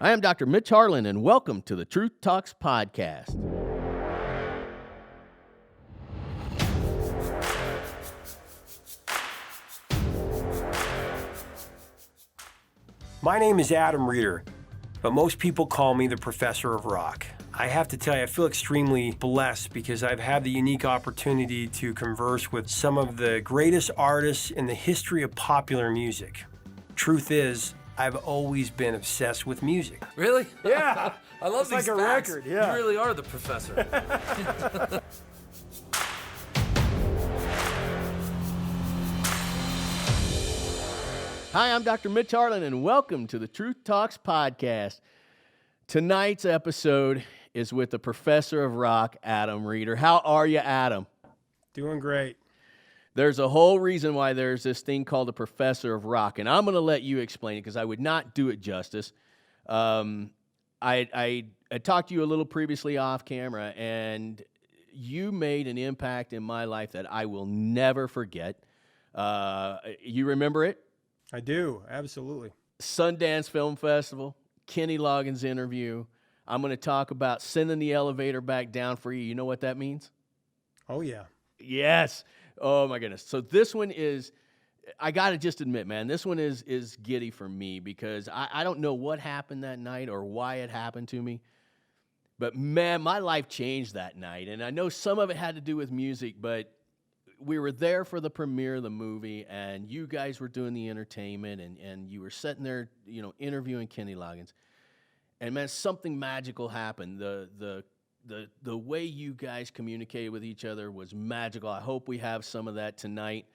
I am Dr. Mitch Harlan, and welcome to the Truth Talks podcast. My name is Adam Reeder, but most people call me the Professor of Rock. I have to tell you, I feel extremely blessed because I've had the unique opportunity to converse with some of the greatest artists in the history of popular music. Truth is, I've always been obsessed with music. Really? Yeah. I love It's these like a facts. record, yeah. You really are the professor. Hi, I'm Dr. Mitch Harlan, and welcome to the Truth Talks podcast. Tonight's episode is with the Professor of Rock, Adam Reeder. How are you, Adam? Doing great. There's a whole reason why there's this thing called the Professor of Rock, and I'm going to let you explain it because I would not do it justice. I talked to you a little previously off camera, and you made an impact in my life that I will never forget. You remember it? I do, absolutely. Sundance Film Festival, Kenny Loggins interview. I'm going to talk about sending the elevator back down for you. You know what that means? Oh, yeah. Yes. Oh, my goodness. So this one is, I got to just admit, man, this one is giddy for me because I don't know what happened that night or why it happened to me. But, man, my life changed that night. And I know some of it had to do with music, but we were there for the premiere of the movie, and you guys were doing the entertainment, and you were sitting there, interviewing Kenny Loggins. And, man, something magical happened. The way you guys communicated with each other was magical. I hope we have some of that tonight.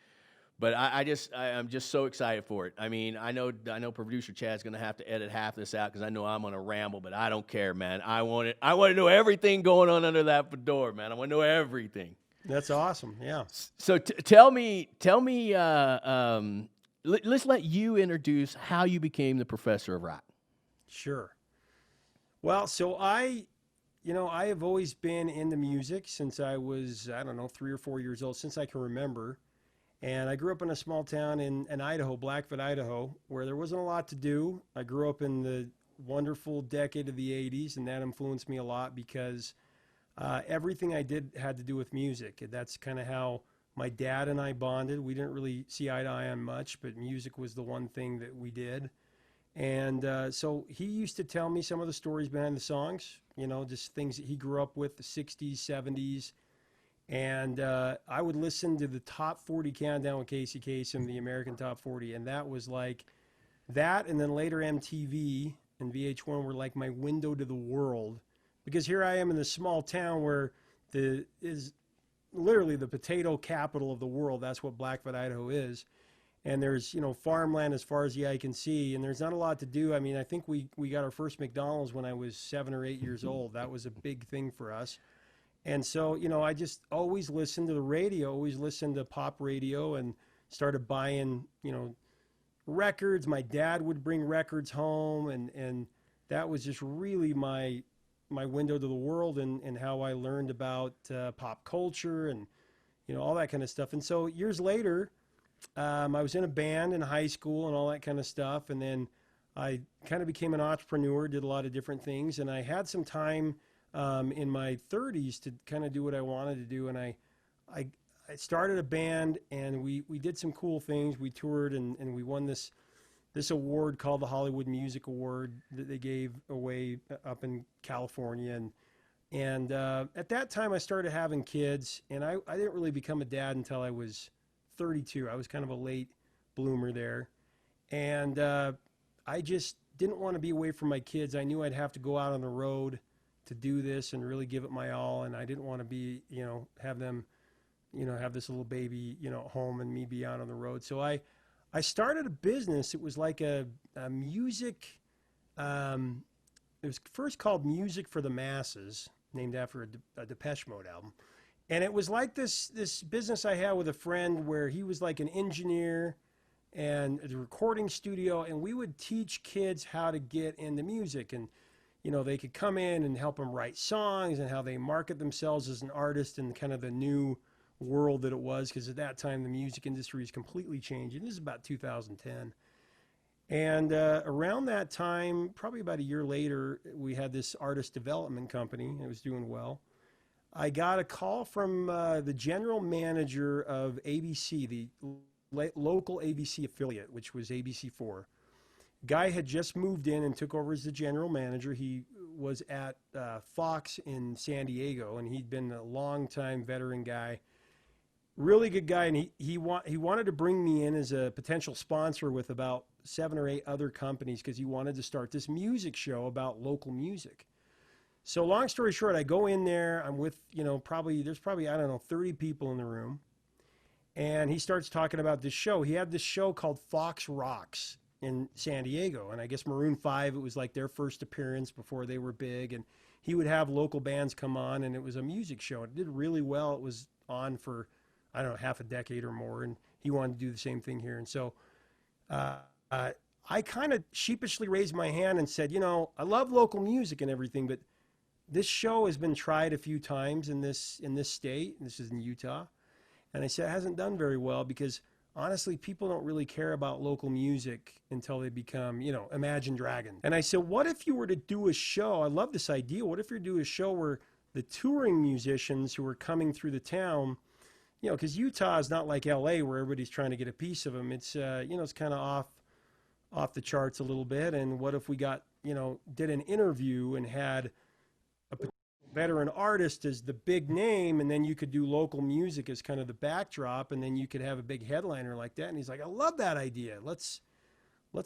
But I'm just so excited for it. I mean, I know producer Chad's going to have to edit half this out because I know I'm going to ramble, but I don't care, man. I want to know everything going on under that fedora, man. I want to know everything. That's awesome, yeah. So tell me. Let's let you introduce how you became the Professor of Rock. Sure. Well, so I have always been into music since I was, 3 or 4 years old, since I can remember. And I grew up in a small town in Idaho, Blackfoot, Idaho, where there wasn't a lot to do. I grew up in the wonderful decade of the 80s, and that influenced me a lot because everything I did had to do with music. That's kind of how my dad and I bonded. We didn't really see eye to eye on much, but music was the one thing that we did. And so he used to tell me some of the stories behind the songs, just things that he grew up with, the 60s, 70s. And I would listen to the Top 40 Countdown with Casey Kasem, the American Top 40. And that was like that. And then later MTV and VH1 were like my window to the world. Because here I am in this small town where is literally the potato capital of the world. That's what Blackfoot, Idaho is. And there's, farmland as far as the eye can see. And there's not a lot to do. I mean, I think we got our first McDonald's when I was 7 or 8 years old. That was a big thing for us. And so, I just always listened to the radio, always listened to pop radio and started buying, records. My dad would bring records home. And that was just really my window to the world and how I learned about pop culture and, all that kind of stuff. And so years later, I was in a band in high school and all that kind of stuff. And then I kind of became an entrepreneur, did a lot of different things. And I had some time in my 30s to kind of do what I wanted to do. And I started a band and we did some cool things. We toured and we won this award called the Hollywood Music Award that they gave away up in California. And at that time I started having kids, and I didn't really become a dad until I was 32. I was kind of a late bloomer there. And I just didn't want to be away from my kids. I knew I'd have to go out on the road to do this and really give it my all. And I didn't want to be, have them, have this little baby, home and me be out on the road. So I started a business. It was like a music, it was first called Music for the Masses, named after a Depeche Mode album. And it was like this business I had with a friend where he was like an engineer and a recording studio, and we would teach kids how to get into music. And, they could come in and help them write songs and how they market themselves as an artist in kind of the new world that it was, because at that time the music industry was completely changing. This is about 2010. And around that time, probably about a year later, we had this artist development company. It was doing well. I got a call from the general manager of ABC, the local ABC affiliate, which was ABC4. Guy had just moved in and took over as the general manager. He was at Fox in San Diego, and he'd been a long-time veteran guy, really good guy. And he wanted to bring me in as a potential sponsor with about 7 or 8 other companies because he wanted to start this music show about local music. So long story short, I go in there. I'm with, there's probably, I don't know, 30 people in the room. And he starts talking about this show. He had this show called Fox Rocks in San Diego. And I guess Maroon 5, it was like their first appearance before they were big. And he would have local bands come on, and it was a music show. It did really well. It was on for, I don't know, half a decade or more. And he wanted to do the same thing here. And so I kind of sheepishly raised my hand and said, I love local music and everything, but this show has been tried a few times in this state. This is in Utah. And I said, it hasn't done very well because honestly, people don't really care about local music until they become, Imagine Dragons. And I said, what if you were to do a show? I love this idea. What if you do a show where the touring musicians who are coming through the town, because Utah is not like LA where everybody's trying to get a piece of them. It's, it's kind of off the charts a little bit. And what if we got, did an interview and had a veteran artist as the big name, and then you could do local music as kind of the backdrop, and then you could have a big headliner like that. And he's like, I love that idea. Let's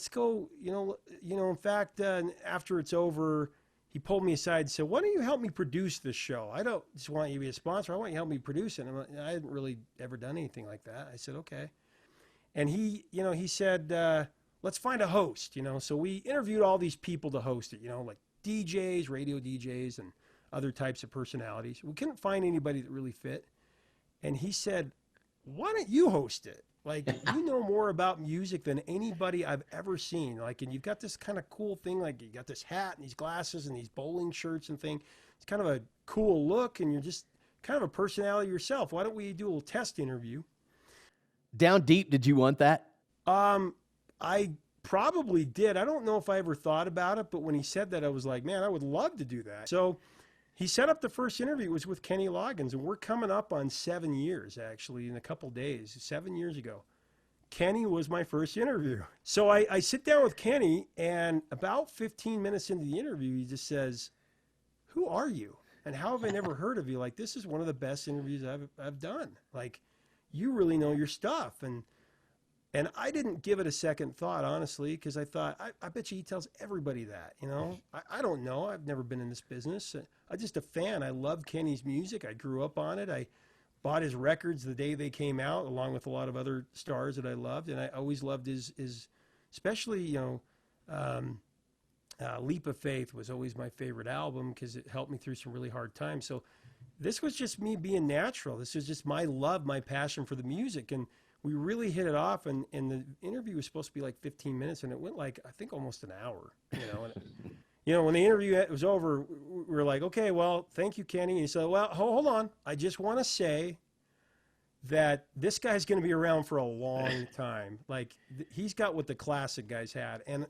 go, in fact, after it's over, he pulled me aside and said, why don't you help me produce this show? I don't just want you to be a sponsor. I want you to help me produce it. And I hadn't really ever done anything like that. I said, okay. And he said, let's find a host, So we interviewed all these people to host it, like DJs, radio DJs, and other types of personalities. We couldn't find anybody that really fit. And he said, why don't you host it? Like, you know more about music than anybody I've ever seen. Like, and you've got this kind of cool thing, like you got this hat and these glasses and these bowling shirts and thing. It's kind of a cool look, and you're just kind of a personality yourself. Why don't we do a little test interview? Down deep, did you want that? I probably did. I don't know if I ever thought about it, but when he said that, I was like, man, I would love to do that. So he set up the first interview. It was with Kenny Loggins, and we're coming up on 7 years, actually, in a couple days, 7 years ago. Kenny was my first interview. So I sit down with Kenny, and about 15 minutes into the interview, he just says, who are you? And how have I never heard of you? Like, this is one of the best interviews I've done. Like, you really know your stuff. And I didn't give it a second thought, honestly, because I thought, I bet you he tells everybody that, I don't know. I've never been in this business. I'm just a fan. I love Kenny's music. I grew up on it. I bought his records the day they came out, along with a lot of other stars that I loved. And I always loved his especially, Leap of Faith was always my favorite album because it helped me through some really hard times. So this was just me being natural. This was just my love, my passion for the music. And we really hit it off, and the interview was supposed to be like 15 minutes, and it went like, I think, almost an hour, And, when the interview was over, we were like, okay, well, thank you, Kenny. And he said, well, hold on. I just want to say that this guy's going to be around for a long time. Like, he's got what the classic guys had. And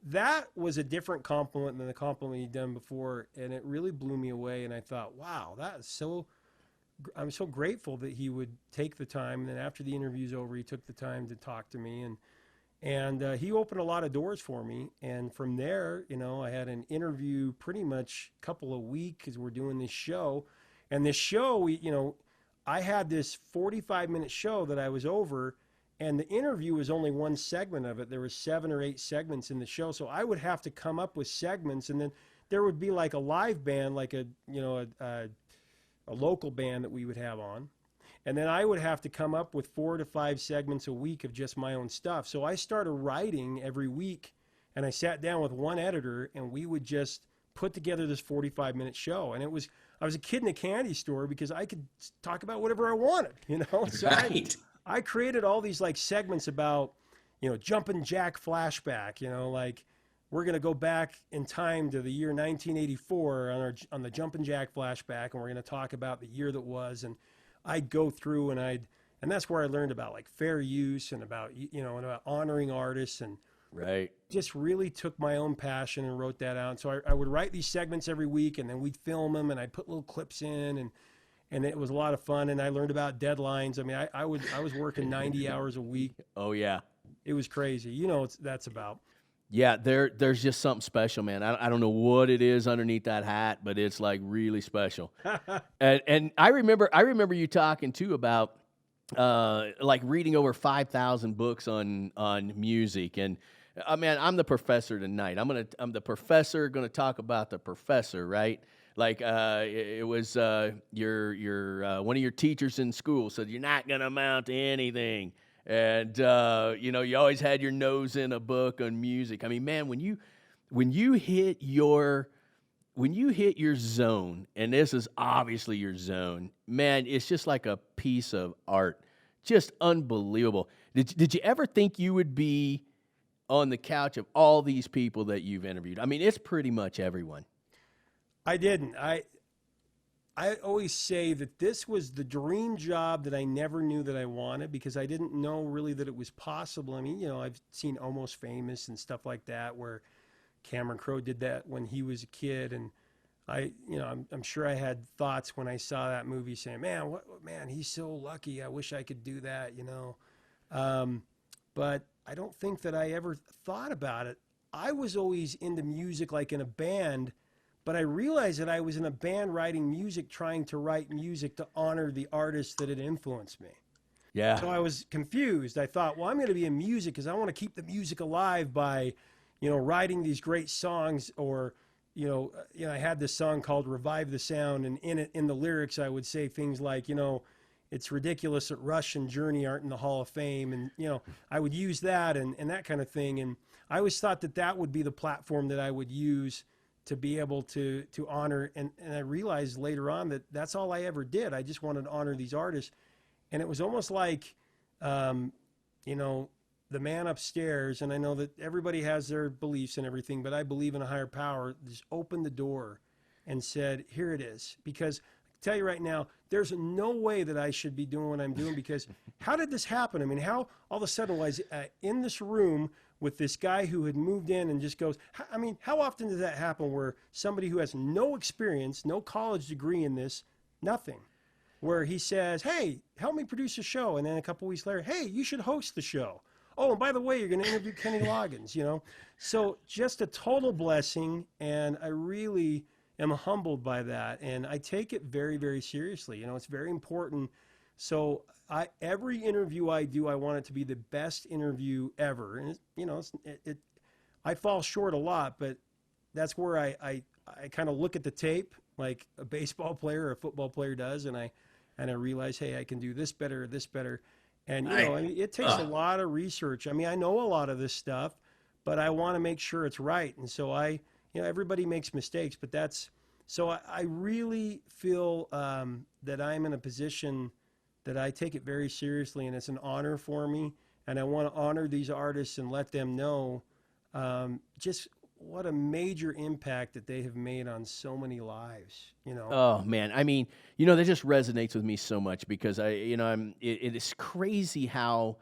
that was a different compliment than the compliment he'd done before, and it really blew me away. And I thought, wow, I'm so grateful that he would take the time. And then after the interview's over, he took the time to talk to me, and he opened a lot of doors for me. And from there, I had an interview pretty much a couple of weeks because we're doing this show. And this show, I had this 45-minute show that I was over, and the interview was only one segment of it. There was 7 or 8 segments in the show. So I would have to come up with segments, and then there would be like a live band, like a local band that we would have on. And then I would have to come up with 4 to 5 segments a week of just my own stuff. So I started writing every week, and I sat down with one editor, and we would just put together this 45-minute show. And I was a kid in a candy store because I could talk about whatever I wanted, So Right. I created all these like segments about, jumping jack flashback, like, we're going to go back in time to the year 1984 on the Jumpin' Jack flashback, and we're going to talk about the year that was. And I'd go through, and that's where I learned about like fair use and about, and about honoring artists. And Right. Just really took my own passion and wrote that out. So I would write these segments every week, and then we'd film them, and I'd put little clips in, and it was a lot of fun. And I learned about deadlines. I mean, I was working 90 hours a week. Oh yeah. It was crazy. You know what that's about. Yeah, there's just something special, man. I don't know what it is underneath that hat, but it's like really special. And I remember you talking too about like reading over 5,000 books on music. And man, I'm the professor tonight. I'm the professor gonna talk about the professor, right? Like it was your one of your teachers in school said you're not gonna amount to anything. And you know, you always had your nose in a book on music. I mean, man, when you hit your zone, and this is obviously your zone, man, it's just like a piece of art, just unbelievable. Did you ever think you would be on the couch of all these people that you've interviewed? I mean, it's pretty much everyone. I didn't. I always say that this was the dream job that I never knew that I wanted, because I didn't know really that it was possible. I mean, you know, I've seen Almost Famous and stuff like that, where Cameron Crowe did that when he was a kid. And I'm sure I had thoughts when I saw that movie saying, man, man, he's so lucky. I wish I could do that, you know? But I don't think that I ever thought about it. I was always into music, like in a band. But I realized that I was in a band writing music, trying to write music to honor the artists that had influenced me. Yeah. So I was confused. I thought, well, I'm going to be in music because I want to keep the music alive by, writing these great songs. Or, I had this song called Revive the Sound. And in the lyrics, I would say things like, it's ridiculous that Rush and Journey aren't in the Hall of Fame. And, I would use that and that kind of thing. And I always thought that that would be the platform that I would use to be able to honor. And I realized later on that that's all I ever did. I just wanted to honor these artists. And it was almost like, the man upstairs, and I know that everybody has their beliefs and everything, but I believe in a higher power, just opened the door and said, here it is. Because I tell you right now, there's no way that I should be doing what I'm doing, because how did this happen? I mean, how all of a sudden was I in this room with this guy who had moved in and just goes, I mean, how often does that happen where somebody who has no experience, no college degree in this, nothing, where he says, hey, help me produce a show. And then a couple weeks later, hey, you should host the show. Oh, and by the way, you're going to interview Kenny Loggins, So just a total blessing. And I really am humbled by that. And I take it very, very seriously. It's very important. So every interview I do, I want it to be the best interview ever. And I fall short a lot, but that's where I kind of look at the tape like a baseball player or a football player does, and I realize, hey, I can do this better, this better. And I mean, it takes a lot of research. I mean, I know a lot of this stuff, but I want to make sure it's right. And so everybody makes mistakes, but so I really feel that I'm in a position that I take it very seriously, and it's an honor for me. And I want to honor these artists and let them know just what a major impact that they have made on so many lives. Oh man, I mean, that just resonates with me so much, because it is crazy how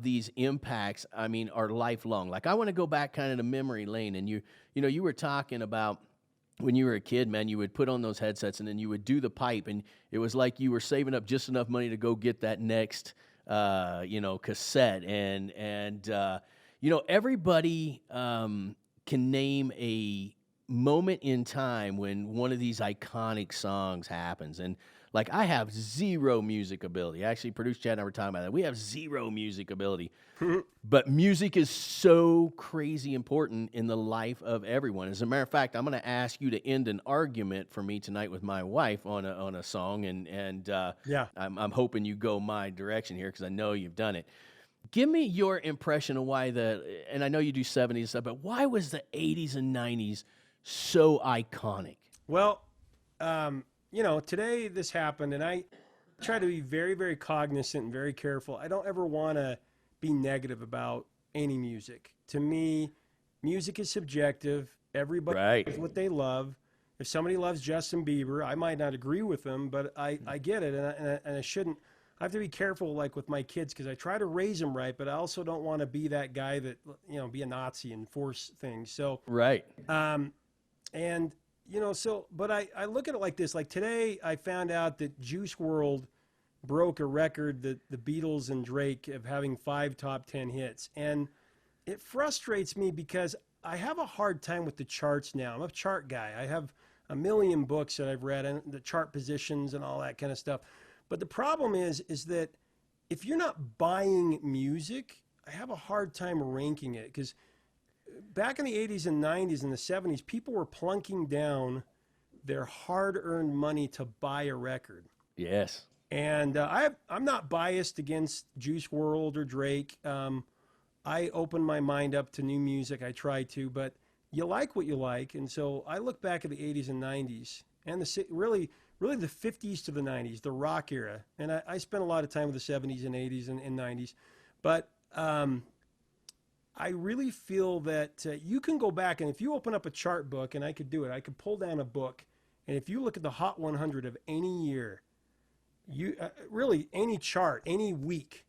these impacts, I mean, are lifelong. Like, I want to go back kind of to memory lane, and you were talking about when you were a kid, man, you would put on those headsets and then you would do the pipe, and it was like you were saving up just enough money to go get that next, cassette. And everybody can name a moment in time when one of these iconic songs happens. And like, I have zero music ability. Actually, producer Chad and I were talking about that. We have zero music ability. But music is so crazy important in the life of everyone. As a matter of fact, I'm going to ask you to end an argument for me tonight with my wife on a song, and Yeah. I'm hoping you go my direction here, because I know you've done it. Give me your impression of why and I know you do 70s stuff, but why was the 80s and 90s so iconic? Well, today this happened, and I try to be very, very cognizant and very careful. I don't ever want to be negative about any music. To me, music is subjective. Everybody knows what they love. If somebody loves Justin Bieber, I might not agree with them, but I get it, and I I have to be careful, like with my kids, because I try to raise them right, but I also don't want to be that guy that, be a Nazi and force things. So, Right. and but I look at it like this. Like today, I found out that Juice World broke a record that the Beatles and Drake of having 5 top 10 hits, and it frustrates me because I have a hard time with the charts now. I'm a chart guy. I have a million books that I've read and the chart positions and all that kind of stuff. But the problem is that if you're not buying music, I have a hard time ranking it, because back in the 80s and 90s and the 70s, people were plunking down their hard-earned money to buy a record. Yes. And I'm not biased against Juice World or Drake. I open my mind up to new music. I try to, but you like what you like. And so I look back at the 80s and 90s and really the 50s to the 90s, the rock era. And I spent a lot of time with the 70s and 80s and 90s. But I really feel that you can go back, and if you open up a chart book, and I could do it, I could pull down a book, and if you look at the Hot 100 of any year, you really any chart, any week,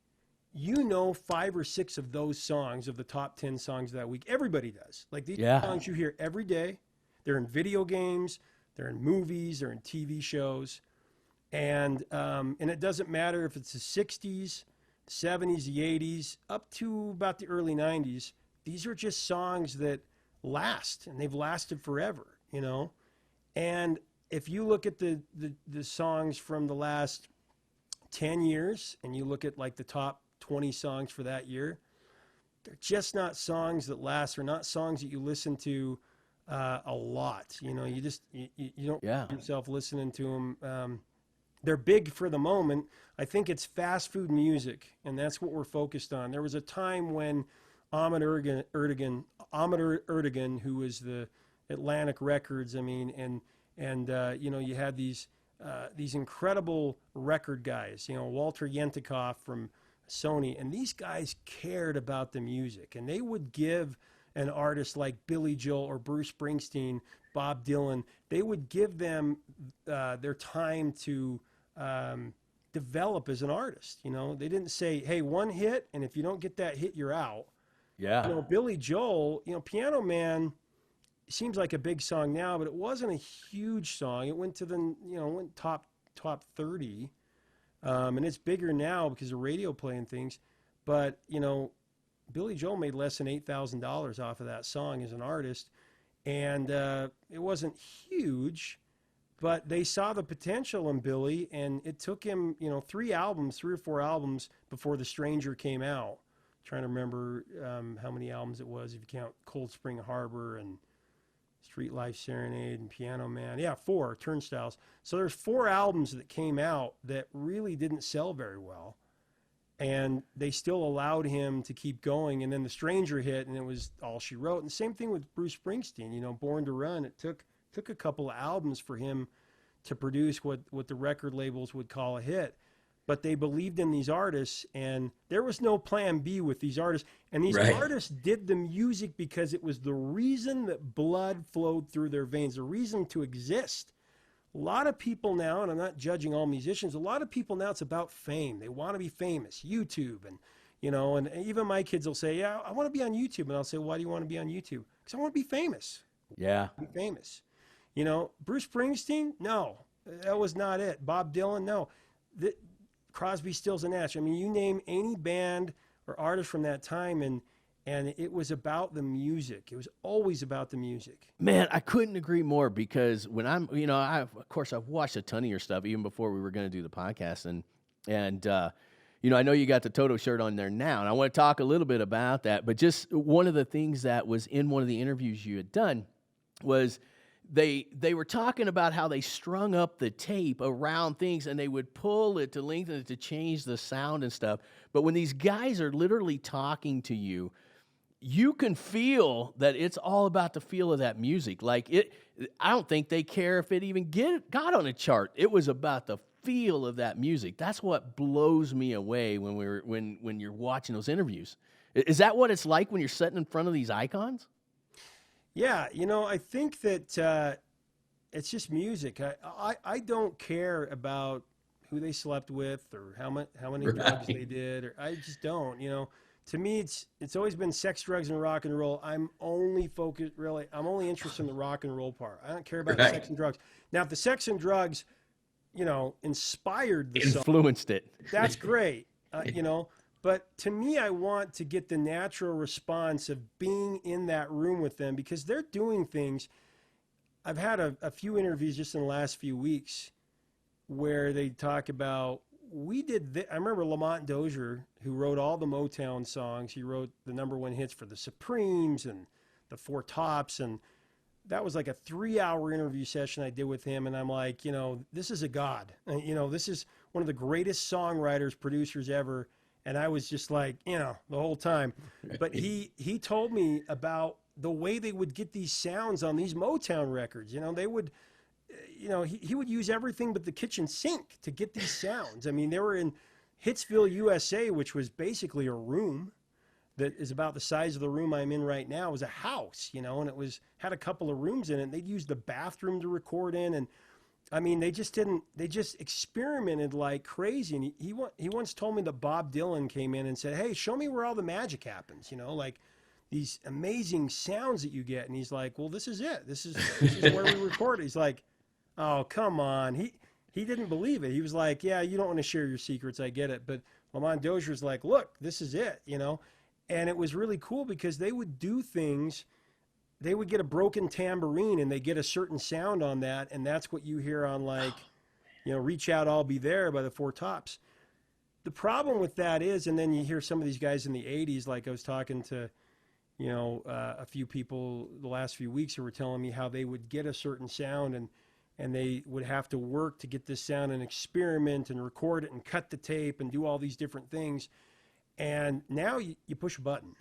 5 or 6 of those songs of the top 10 songs of that week. Everybody does. Like these songs you hear every day. They're in video games, they're in movies, they're in TV shows, and it doesn't matter if it's the 60s, 70s, the 80s, up to about the early 90s. These are just songs that last, and they've lasted forever, And if you look at the songs from the last 10 years, and you look at like the top 20 songs for that year, they're just not songs that last. They're not songs that you listen to a lot. You don't find yourself listening to them. They're big for the moment. I think it's fast food music, and that's what we're focused on. There was a time when Ahmet Ertegun, who was the Atlantic Records, you had these incredible record guys, Walter Yentikoff from Sony, and these guys cared about the music, and they would give an artist like Billy Joel or Bruce Springsteen, Bob Dylan, they would give them their time to develop as an artist. They didn't say, hey, one hit, and if you don't get that hit, you're out. Yeah. Billy Joel, Piano Man seems like a big song now, but it wasn't a huge song. It went to went top 30. And it's bigger now because of radio play and things. But, Billy Joel made less than $8,000 off of that song as an artist. And it wasn't huge, but they saw the potential in Billy, and it took him, 3 or 4 albums before The Stranger came out. I'm trying to remember how many albums it was if you count Cold Spring Harbor and Street Life Serenade and Piano Man. Yeah, 4, Turnstiles. So there's 4 albums that came out that really didn't sell very well. And they still allowed him to keep going. And then The Stranger hit, and it was All She Wrote. And the same thing with Bruce Springsteen. Born to Run, it took a couple of albums for him to produce what the record labels would call a hit. But they believed in these artists, and there was no plan B with these artists. And these artists did the music because it was the reason that blood flowed through their veins, the reason to exist. A lot of people now, and I'm not judging all musicians, a lot of people now, it's about fame. They want to be famous, YouTube. And, and even my kids will say, yeah, I want to be on YouTube. And I'll say, why do you want to be on YouTube? Because I want to be famous. Yeah. Be famous. Bruce Springsteen? No, that was not it. Bob Dylan? No. Crosby, Stills and Nash. You name any band or artist from that time, and it was about the music. It was always about the music. Man, I couldn't agree more, because when I'm, I've watched a ton of your stuff even before we were going to do the podcast, and I know you got the Toto shirt on there now, and I want to talk a little bit about that. But just one of the things that was in one of the interviews you had done was they were talking about how they strung up the tape around things, and they would pull it to lengthen it to change the sound and stuff. But when these guys are literally talking to you, you can feel that it's all about the feel of that music. Like I don't think they care if it even got on a chart. It was about the feel of that music. That's what blows me away when you're watching those interviews. Is that what it's like when you're sitting in front of these icons? Yeah, I think that it's just music. I don't care about who they slept with or how many drugs they did, or I just don't. To me, it's always been sex, drugs, and rock and roll. I'm only interested in the rock and roll part. I don't care about the sex and drugs. Now, if the sex and drugs, inspired the song, Influenced it. that's great. But to me, I want to get the natural response of being in that room with them because they're doing things. I've had a few interviews just in the last few weeks where they talk about, I remember Lamont Dozier, who wrote all the Motown songs. He wrote the #1 hits for the Supremes and the Four Tops. And that was like a 3-hour interview session I did with him. And I'm like, this is a god. This is one of the greatest songwriters, producers ever. And I was just like, the whole time. But he told me about the way they would get these sounds on these Motown records. They would, he would use everything but the kitchen sink to get these sounds. I mean, they were in Hitsville, USA, which was basically a room that is about the size of the room I'm in right now. It was a house, and it had a couple of rooms in it. And they'd use the bathroom to record in. And I mean, they just experimented like crazy. And he once told me that Bob Dylan came in and said, "Hey, show me where all the magic happens, like these amazing sounds that you get." And he's like, "Well, this is it. This is where we record it." He's like, "Oh, come on." He didn't believe it. He was like, "Yeah, you don't want to share your secrets. I get it." But Lamont Dozier's like, "Look, this is it, And it was really cool because they would do things. They would get a broken tambourine and they get a certain sound on that. And that's what you hear on Reach Out, I'll Be There by the Four Tops. The problem with that is, and then you hear some of these guys in the 80s, like I was talking to, a few people the last few weeks who were telling me how they would get a certain sound and they would have to work to get this sound and experiment and record it and cut the tape and do all these different things. And now you push a button.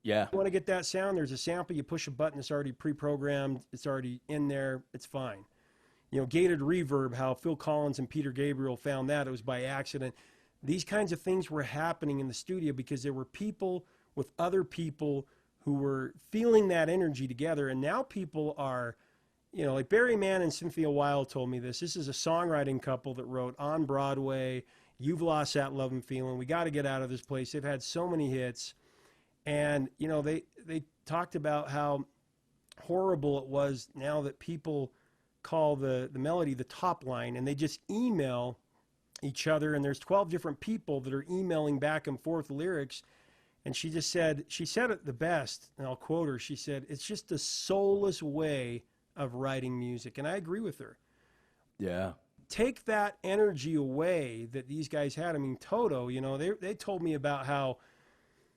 Yeah. You want to get that sound, there's a sample, you push a button, it's already pre-programmed, it's already in there, it's fine. Gated reverb, how Phil Collins and Peter Gabriel found that, it was by accident. These kinds of things were happening in the studio because there were people with other people who were feeling that energy together. And now people are, like Barry Mann and Cynthia Weil told me this. This is a songwriting couple that wrote On Broadway, You've Lost That Love and Feeling, We Got to Get Out of This Place. They've had so many hits. And, they talked about how horrible it was now that people call the melody the top line and they just email each other. And there's 12 different people that are emailing back and forth lyrics. And she said it the best, and I'll quote her. She said, "It's just a soulless way of writing music." And I agree with her. Yeah. Take that energy away that these guys had. I mean, Toto, they told me about how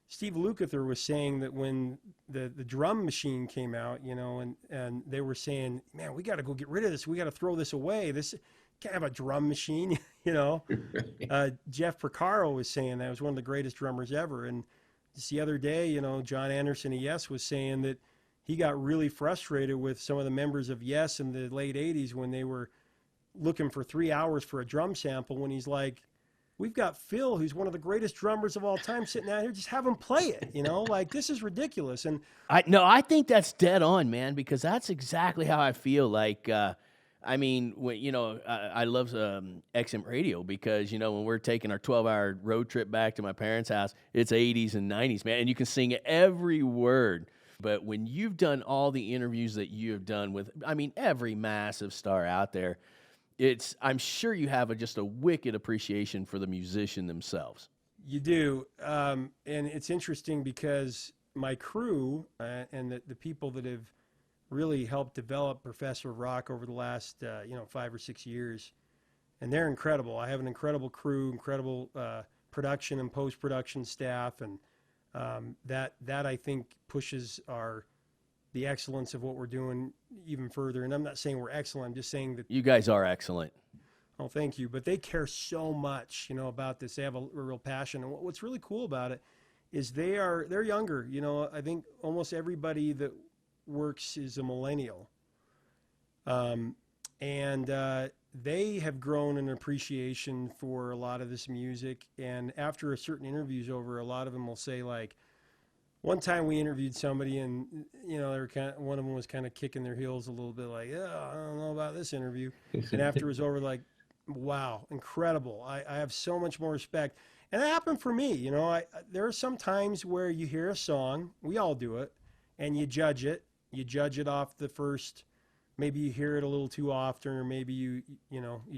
Steve Lukather was saying that when the drum machine came out, and they were saying, "Man, we got to go get rid of this. We got to throw this away. This can't have a drum machine," Jeff Porcaro was saying that. He was one of the greatest drummers ever. And just the other day, John Anderson of Yes was saying that he got really frustrated with some of the members of Yes in the late 80s when they were looking for 3 hours for a drum sample, when he's like, "We've got Phil, who's one of the greatest drummers of all time, sitting out here. Just have him play it, like this is ridiculous." And I think that's dead on, man, because that's exactly how I feel. Like, I mean, when I love XM radio because when we're taking our 12-hour road trip back to my parents' house, it's 80s and 90s, man, and you can sing every word. But when you've done all the interviews that you have done with, every massive star out there, I'm sure you have just a wicked appreciation for the musician themselves. You do, and it's interesting because my crew and the people that have really helped develop Professor of Rock over the last 5 or 6 years, and they're incredible. I have an incredible crew, incredible production and post-production staff, and that I think pushes the excellence of what we're doing even further. And I'm not saying we're excellent. I'm just saying that you guys are excellent. Oh, thank you. But they care so much, about this. They have a real passion. And what's really cool about it is they're younger. I think almost everybody that works is a millennial. And they have grown an appreciation for a lot of this music. And after a certain interview's over, a lot of them will say, like, one time we interviewed somebody and, they were one of them was kind of kicking their heels a little bit like, "Yeah, I don't know about this interview." And after it was over, like, wow, incredible. I have so much more respect. And that happened for me. There are some times where you hear a song, we all do it, and you judge it. You judge it off the first, maybe you hear it a little too often, or maybe you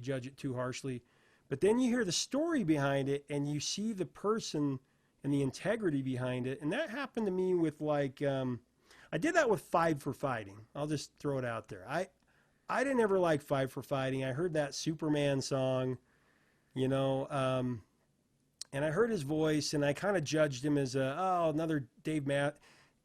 judge it too harshly. But then you hear the story behind it, and you see the person and the integrity behind it. And that happened to me with I did that with Five for Fighting. I'll just throw it out there. I didn't ever like Five for Fighting. I heard that Superman song, you know, and I heard his voice, and I kind of judged him as another Dave Matt.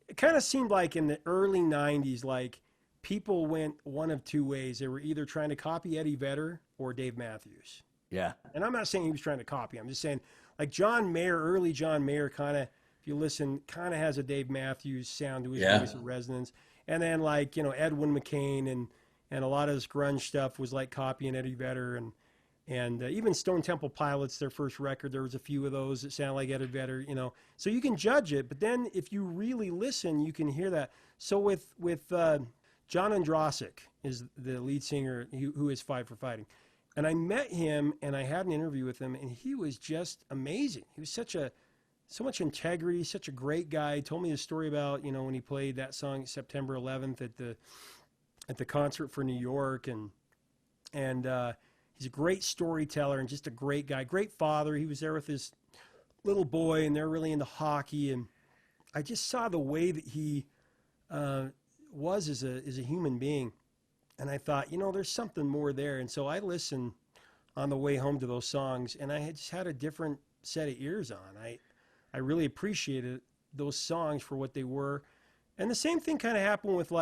It kind of seemed like in the early 90s, like people went one of two ways. They were either trying to copy Eddie Vedder or Dave Matthews. Yeah. And I'm not saying he was trying to copy. I'm just saying, like John Mayer, early John Mayer kind of, if you listen, kind of has a Dave Matthews sound to his voice of resonance. And then Edwin McCain and a lot of this grunge stuff was like copying Eddie Vedder and even Stone Temple Pilots, their first record, there was a few of those that sound like Eddie Vedder, So you can judge it, but then if you really listen, you can hear that. So with John Ondrasik is the lead singer who is Five for Fighting. And I met him, and I had an interview with him, and he was just amazing. He was so much integrity, such a great guy. He told me a story about, when he played that song September 11th at the concert for New York, and he's a great storyteller and just a great guy, great father. He was there with his little boy, and they're really into hockey, and I just saw the way that he was as a human being. And I thought, there's something more there. And so I listened on the way home to those songs, and I just had a different set of ears on. I really appreciated those songs for what they were. And the same thing kind of happened with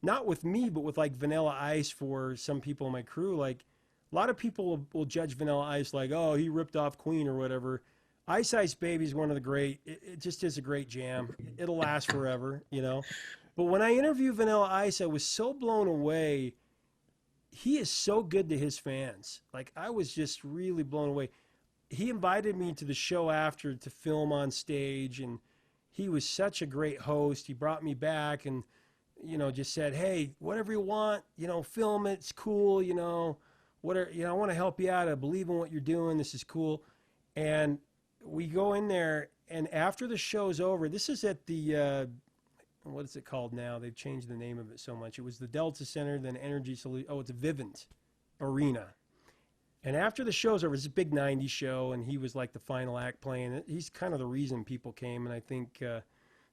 not with me, but with Vanilla Ice for some people in my crew. A lot of people will judge Vanilla Ice oh, he ripped off Queen or whatever. Ice Ice Baby is one of the great, it just is a great jam. It'll last forever, But when I interviewed Vanilla Ice, I was so blown away. He is so good to his fans. I was just really blown away. He invited me to the show after to film on stage, and he was such a great host. He brought me back and, just said, hey, whatever you want, film it. It's cool, whatever, I want to help you out. I believe in what you're doing. This is cool. And we go in there, and after the show's over, this is at the, what is it called now? They've changed the name of it so much. It was the Delta Center, then Energy Solution. Oh, it's Vivint Arena. And after the show's over, it's a big 90s show, and he was the final act playing. He's kind of the reason people came, and I think,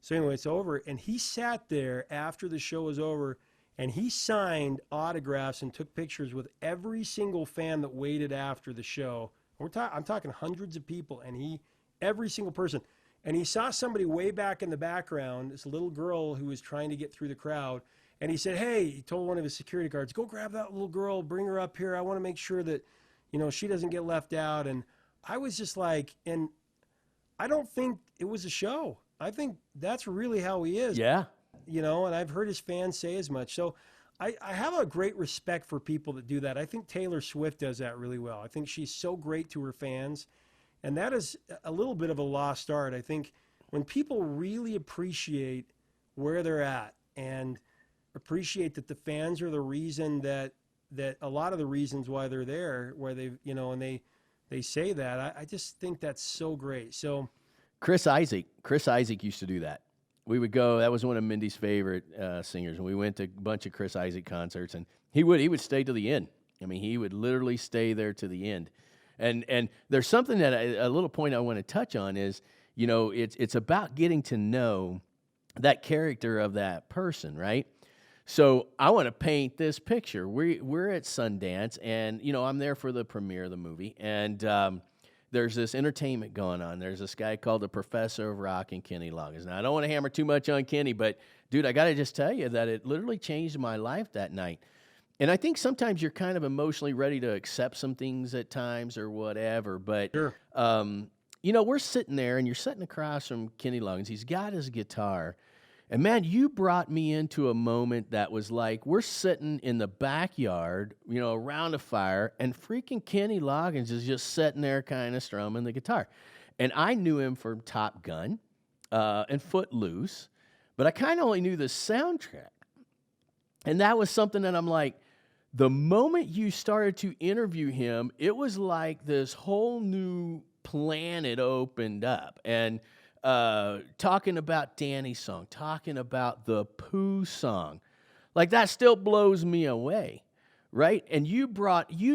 so anyway, it's over. And he sat there after the show was over, and he signed autographs and took pictures with every single fan that waited after the show. I'm talking hundreds of people, and every single person. And he saw somebody way back in the background, this little girl who was trying to get through the crowd. And he said, hey, he told one of his security guards, go grab that little girl, bring her up here. I want to make sure that, she doesn't get left out. And I was just and I don't think it was a show. I think that's really how he is. Yeah. And I've heard his fans say as much. So I have a great respect for people that do that. I think Taylor Swift does that really well. I think she's so great to her fans. And that is a little bit of a lost art. I think when people really appreciate where they're at and appreciate that the fans are the reason that a lot of the reasons why they're there, where they, and they say that, I just think that's so great. So Chris Isaac used to do that. We would go, that was one of Mindy's favorite singers, and we went to a bunch of Chris Isaac concerts, and he would stay to the end. I mean, he would literally stay there to the end. And there's something that a little point I want to touch on is, it's about getting to know that character of that person, right? So I want to paint this picture. We're at Sundance, and I'm there for the premiere of the movie, and there's this entertainment going on. There's this guy called the Professor of Rock and Kenny Loggins. Now I don't want to hammer too much on Kenny, but dude, I got to just tell you that it literally changed my life that night. And I think sometimes you're kind of emotionally ready to accept some things at times or whatever. But, sure. We're sitting there, and you're sitting across from Kenny Loggins. He's got his guitar. And, man, you brought me into a moment that was we're sitting in the backyard, around a fire, and freaking Kenny Loggins is just sitting there kind of strumming the guitar. And I knew him from Top Gun and Footloose, but I kind of only knew the soundtrack. And that was something that I'm the moment you started to interview him, it was like this whole new planet opened up. And talking about Danny's song, talking about the Pooh song, like that still blows me away, right? And you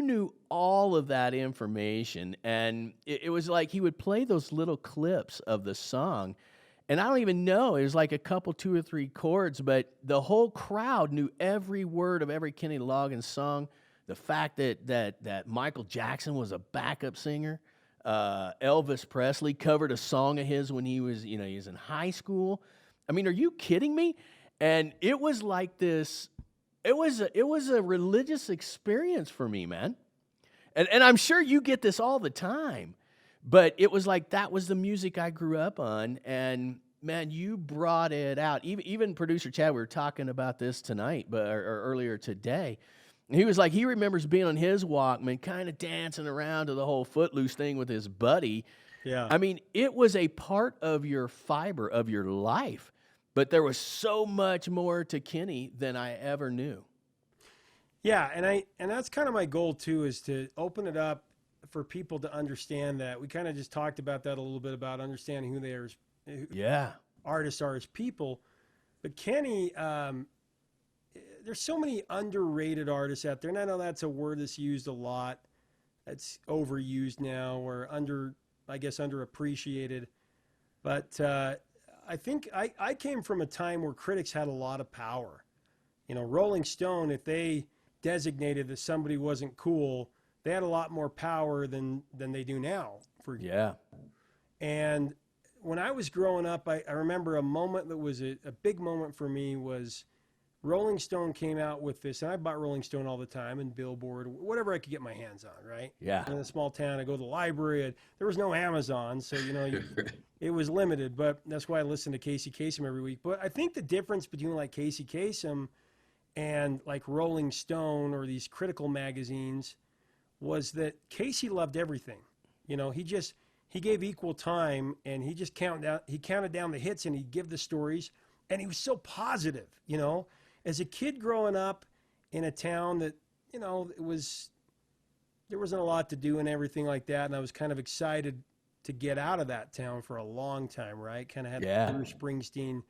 knew all of that information, and it was like he would play those little clips of the song, and I don't even know, it was like a couple, 2 or 3 chords, but the whole crowd knew every word of every Kenny Loggins song. The fact that Michael Jackson was a backup singer, Elvis Presley covered a song of his when he was in high school. I mean, are you kidding me? And it was like this. It was a religious experience for me, man. And I'm sure you get this all the time, but it was like that was the music I grew up on, and man, you brought it out. Even producer Chad, we were talking about this tonight, or earlier today. He was like, he remembers being on his Walkman, kind of dancing around to the whole Footloose thing with his buddy. Yeah. I mean, it was a part of your fiber of your life, but there was so much more to Kenny than I ever knew. Yeah, and that's kind of my goal too, is to open it up for people to understand that. We kind of just talked about that a little bit, about understanding who they are, Yeah. artists are as people. But Kenny, there's so many underrated artists out there, and I know that's a word that's used a lot. It's overused now, or underappreciated. But I think I came from a time where critics had a lot of power. Rolling Stone, if they designated that somebody wasn't cool, they had a lot more power than they do now. Yeah. And when I was growing up, I remember a moment that was a big moment for me was Rolling Stone came out with this, and I bought Rolling Stone all the time, and Billboard, whatever I could get my hands on, right? Yeah. In a small town, I go to the library. There was no Amazon, so, it was limited, but that's why I listen to Casey Kasem every week. But I think the difference between like Casey Kasem and like Rolling Stone or these critical magazines was that Casey loved everything. He gave equal time, and he just counted down the hits, and he'd give the stories, and he was so positive. As a kid growing up in a town that, there wasn't a lot to do and everything like that, and I was kind of excited to get out of that town for a long time, right? Kind of had Bruce Springsteen,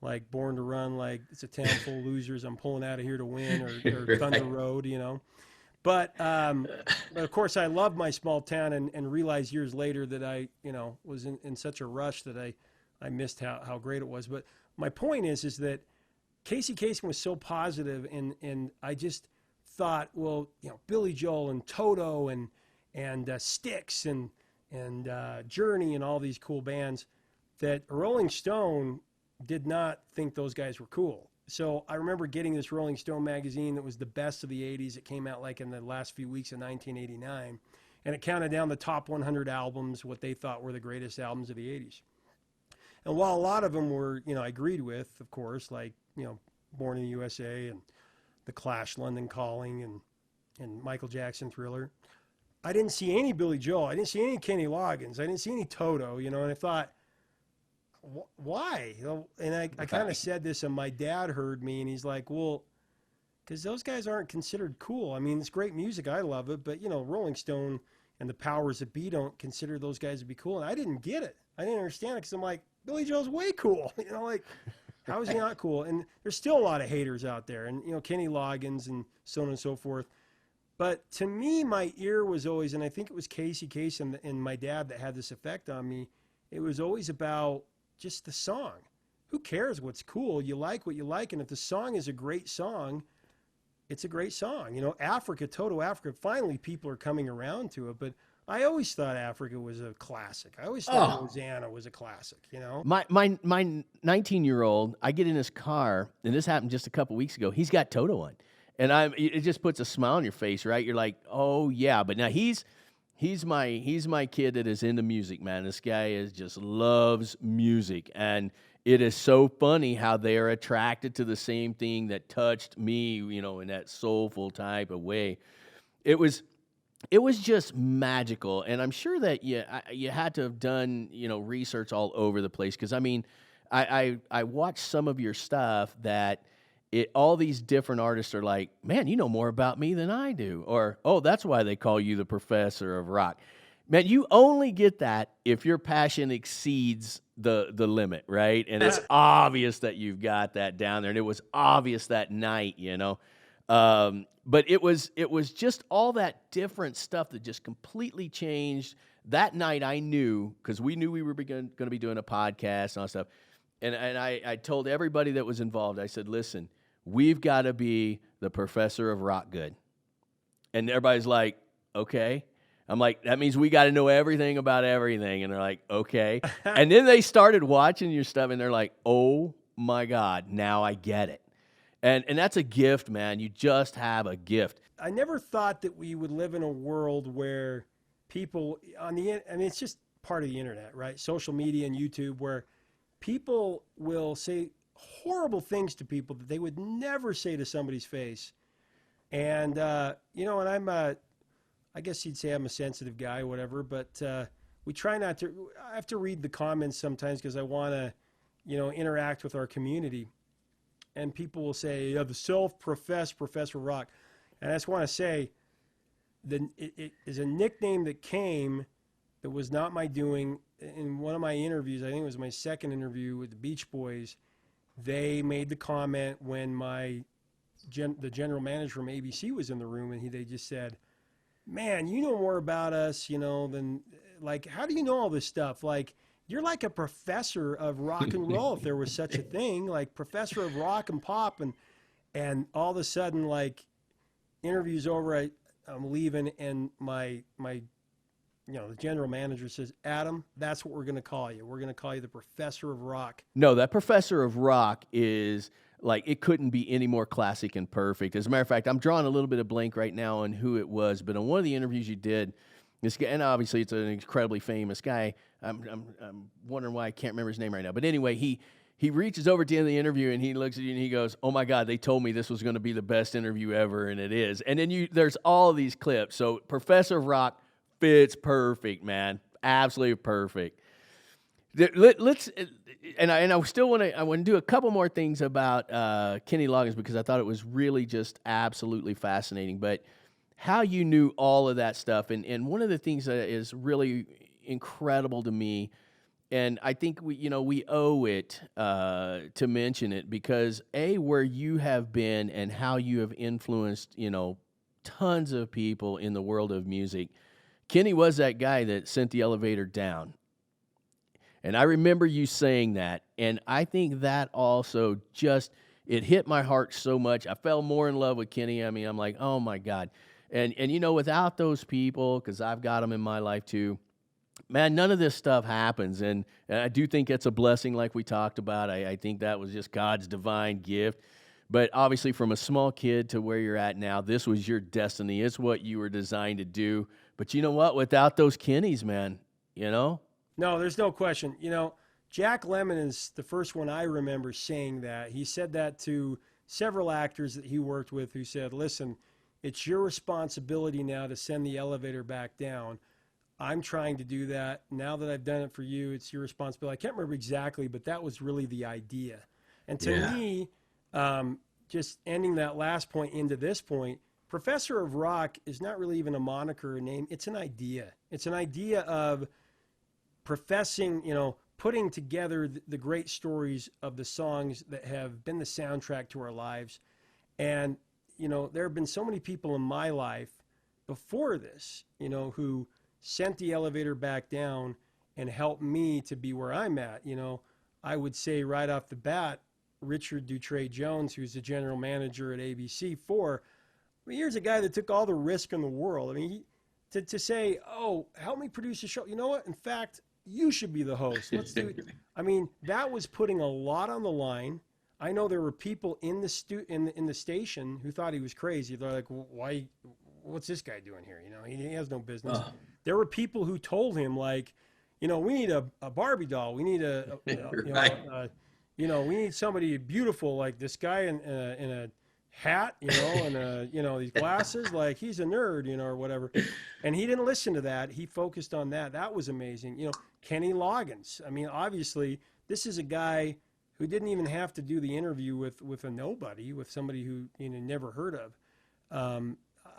like Born to Run, like it's a town full of losers, I'm pulling out of here to win, or Right. Thunder Road, But of course, I loved my small town, and realized years later that I, was in such a rush that I missed how great it was. But my point is that Casey Kasem was so positive, and I just thought, well, Billy Joel and Toto and Styx and Journey and all these cool bands, that Rolling Stone did not think those guys were cool. So I remember getting this Rolling Stone magazine that was the best of the 80s. It came out like in the last few weeks of 1989, and it counted down the top 100 albums, what they thought were the greatest albums of the 80s. And while a lot of them were, I agreed with, of course, like, Born in the USA and The Clash, London Calling, and Michael Jackson, Thriller, I didn't see any Billy Joel. I didn't see any Kenny Loggins. I didn't see any Toto, and I thought, why? And I kind of said this, and my dad heard me, and he's like, well, because those guys aren't considered cool. I mean, it's great music. I love it. But, Rolling Stone and the powers that be don't consider those guys to be cool. And I didn't get it. I didn't understand it, because I'm like, Billy Joel's way cool. How is he not cool? And there's still a lot of haters out there. And, Kenny Loggins and so on and so forth. But to me, my ear was always, and I think it was Casey Kasem and my dad that had this effect on me, it was always about just the song. Who cares what's cool? You like what you like. And if the song is a great song, it's a great song. Africa, Toto Africa, finally people are coming around to it. But I always thought Africa was a classic. I always thought Hosanna was a classic, My 19-year-old, I get in his car, and this happened just a couple weeks ago. He's got Toto on. And it just puts a smile on your face, right? You're like, oh yeah. But now he's my kid that is into music, man. This guy just loves music, and it is so funny how they are attracted to the same thing that touched me, in that soulful type of way. It was just magical, and I'm sure that you had to have done research all over the place, because I mean, I watched some of your stuff that all these different artists are like, man, you know more about me than I do. Or, oh, that's why they call you the professor of rock. Man, you only get that if your passion exceeds the limit, right? And it's obvious that you've got that down there. And it was obvious that night, you know. But it was just all that different stuff that just completely changed. That night I knew, because we knew we were going to be doing a podcast and all that stuff. And I told everybody that was involved, I said, listen, we've got to be the professor of rock good. And everybody's like, okay. I'm like, that means we got to know everything about everything. And they're like, okay. And then they started watching your stuff, and they're like, oh, my God, now I get it. And that's a gift, man. You just have a gift. I never thought that we would live in a world where people it's just part of the internet, right? Social media and YouTube, where people will say horrible things to people that they would never say to somebody's face. And, and I guess you'd say I'm a sensitive guy or whatever, but we try not to. I have to read the comments sometimes because I want to, interact with our community. And people will say, the self-professed Professor Rock. And I just want to say that it is a nickname that came that was not my doing. In one of my interviews, I think it was my second interview with the Beach Boys, they made the comment when the general manager from ABC was in the room, and they just said, man, you know more about us, than, like, how do you know all this stuff? Like, you're like a professor of rock and roll, if there was such a thing, like professor of rock and pop. And all of a sudden, like, interview's over, I'm leaving, and my the general manager says, Adam, that's what we're going to call you. We're going to call you the professor of rock. No, that professor of rock is, like, it couldn't be any more classic and perfect. As a matter of fact, I'm drawing a little bit of blank right now on who it was, but on one of the interviews you did, this guy, and obviously it's an incredibly famous guy. I'm wondering why I can't remember his name right now. But anyway, he reaches over to the end of the interview, and he looks at you and he goes, oh my God, they told me this was going to be the best interview ever, and it is. And then there's all of these clips. So Professor of Rock fits perfect, man. Absolutely perfect. Let's, and I still want to do a couple more things about Kenny Loggins, because I thought it was really just absolutely fascinating. But how you knew all of that stuff, and one of the things that is really incredible to me, and I think we owe it to mention it, because where you have been and how you have influenced tons of people in the world of music. Kenny was that guy that sent the elevator down. And I remember you saying that, and I think that also it hit my heart so much. I fell more in love with Kenny. I mean, I'm like, oh my God. And without those people, because I've got them in my life too, man, none of this stuff happens. And I do think it's a blessing, like we talked about. I think that was just God's divine gift. But obviously, from a small kid to where you're at now, this was your destiny. It's what you were designed to do. But you know what? Without those Kennys, man, No, there's no question. Jack Lemmon is the first one I remember saying that. He said that to several actors that he worked with, who said, listen, it's your responsibility now to send the elevator back down. I'm trying to do that. Now that I've done it for you, it's your responsibility. I can't remember exactly, but that was really the idea. And to me, just ending that last point into this point, Professor of Rock is not really even a moniker or name. It's an idea. It's an idea of professing, putting together the great stories of the songs that have been the soundtrack to our lives. And, there have been so many people in my life before this, who sent the elevator back down and helped me to be where I'm at. I would say right off the bat, Richard Dutray Jones, who's the general manager at ABC4, here's a guy that took all the risk in the world. I mean, to say, oh, help me produce a show. You know what? In fact, you should be the host. Let's do it. I mean, that was putting a lot on the line. I know there were people in the in the station who thought he was crazy. They're like, why? What's this guy doing here? He has no business. There were people who told him, like, we need a Barbie doll. We need we need somebody beautiful like this guy in a hat, and these glasses, like he's a nerd, or whatever. And he didn't listen to that. He focused on that. That was amazing. Kenny Loggins. I mean, obviously, this is a guy who didn't even have to do the interview with a nobody, with somebody who never heard of.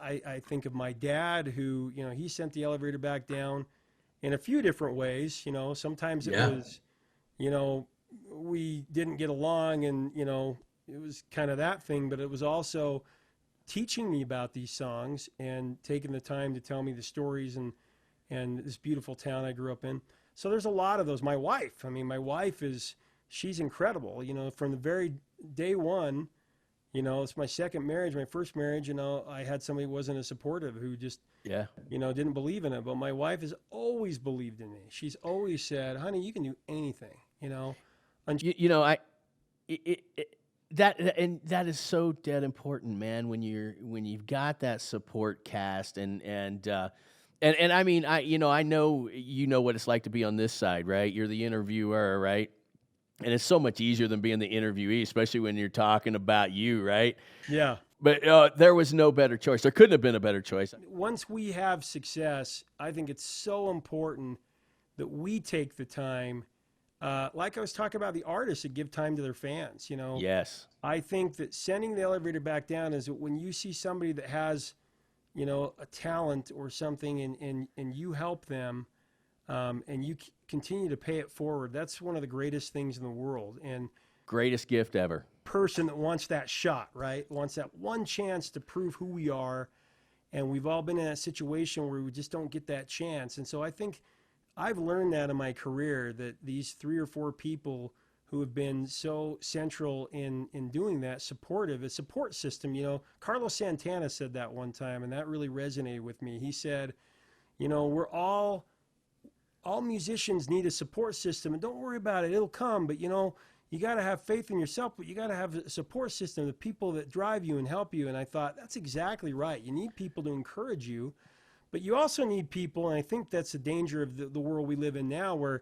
I think of my dad, who he sent the elevator back down in a few different ways. Sometimes it was, we didn't get along, and it was kind of that thing. But it was also teaching me about these songs and taking the time to tell me the stories and this beautiful town I grew up in. So there's a lot of those. My wife, she's incredible. From the very day one, it's my second marriage. My first marriage, I had somebody who wasn't as supportive, who just, didn't believe in it. But my wife has always believed in me. She's always said, honey, you can do anything, that is so dead important, man, when you've got that support cast and I mean, I know what it's like to be on this side, right? You're the interviewer, right? And it's so much easier than being the interviewee, especially when you're talking about you, right? Yeah. But there was no better choice. There couldn't have been a better choice. Once we have success, I think it's so important that we take the time, like I was talking about the artists, that give time to their fans, Yes. I think that sending the elevator back down is that when you see somebody that has, a talent or something, and you help them, and you continue to pay it forward, that's one of the greatest things in the world. And greatest gift ever. Person that wants that shot, right? Wants that one chance to prove who we are. And we've all been in a situation where we just don't get that chance. And so I think I've learned that in my career, that these 3 or 4 people who have been so central in doing that, supportive, a support system. Carlos Santana said that one time, and that really resonated with me. He said, we're all musicians need a support system, and don't worry about it, it'll come. But you got to have faith in yourself, but you got to have a support system, the people that drive you and help you. And I thought, that's exactly right. You need people to encourage you, but you also need people, and I think that's the danger of the world we live in now, where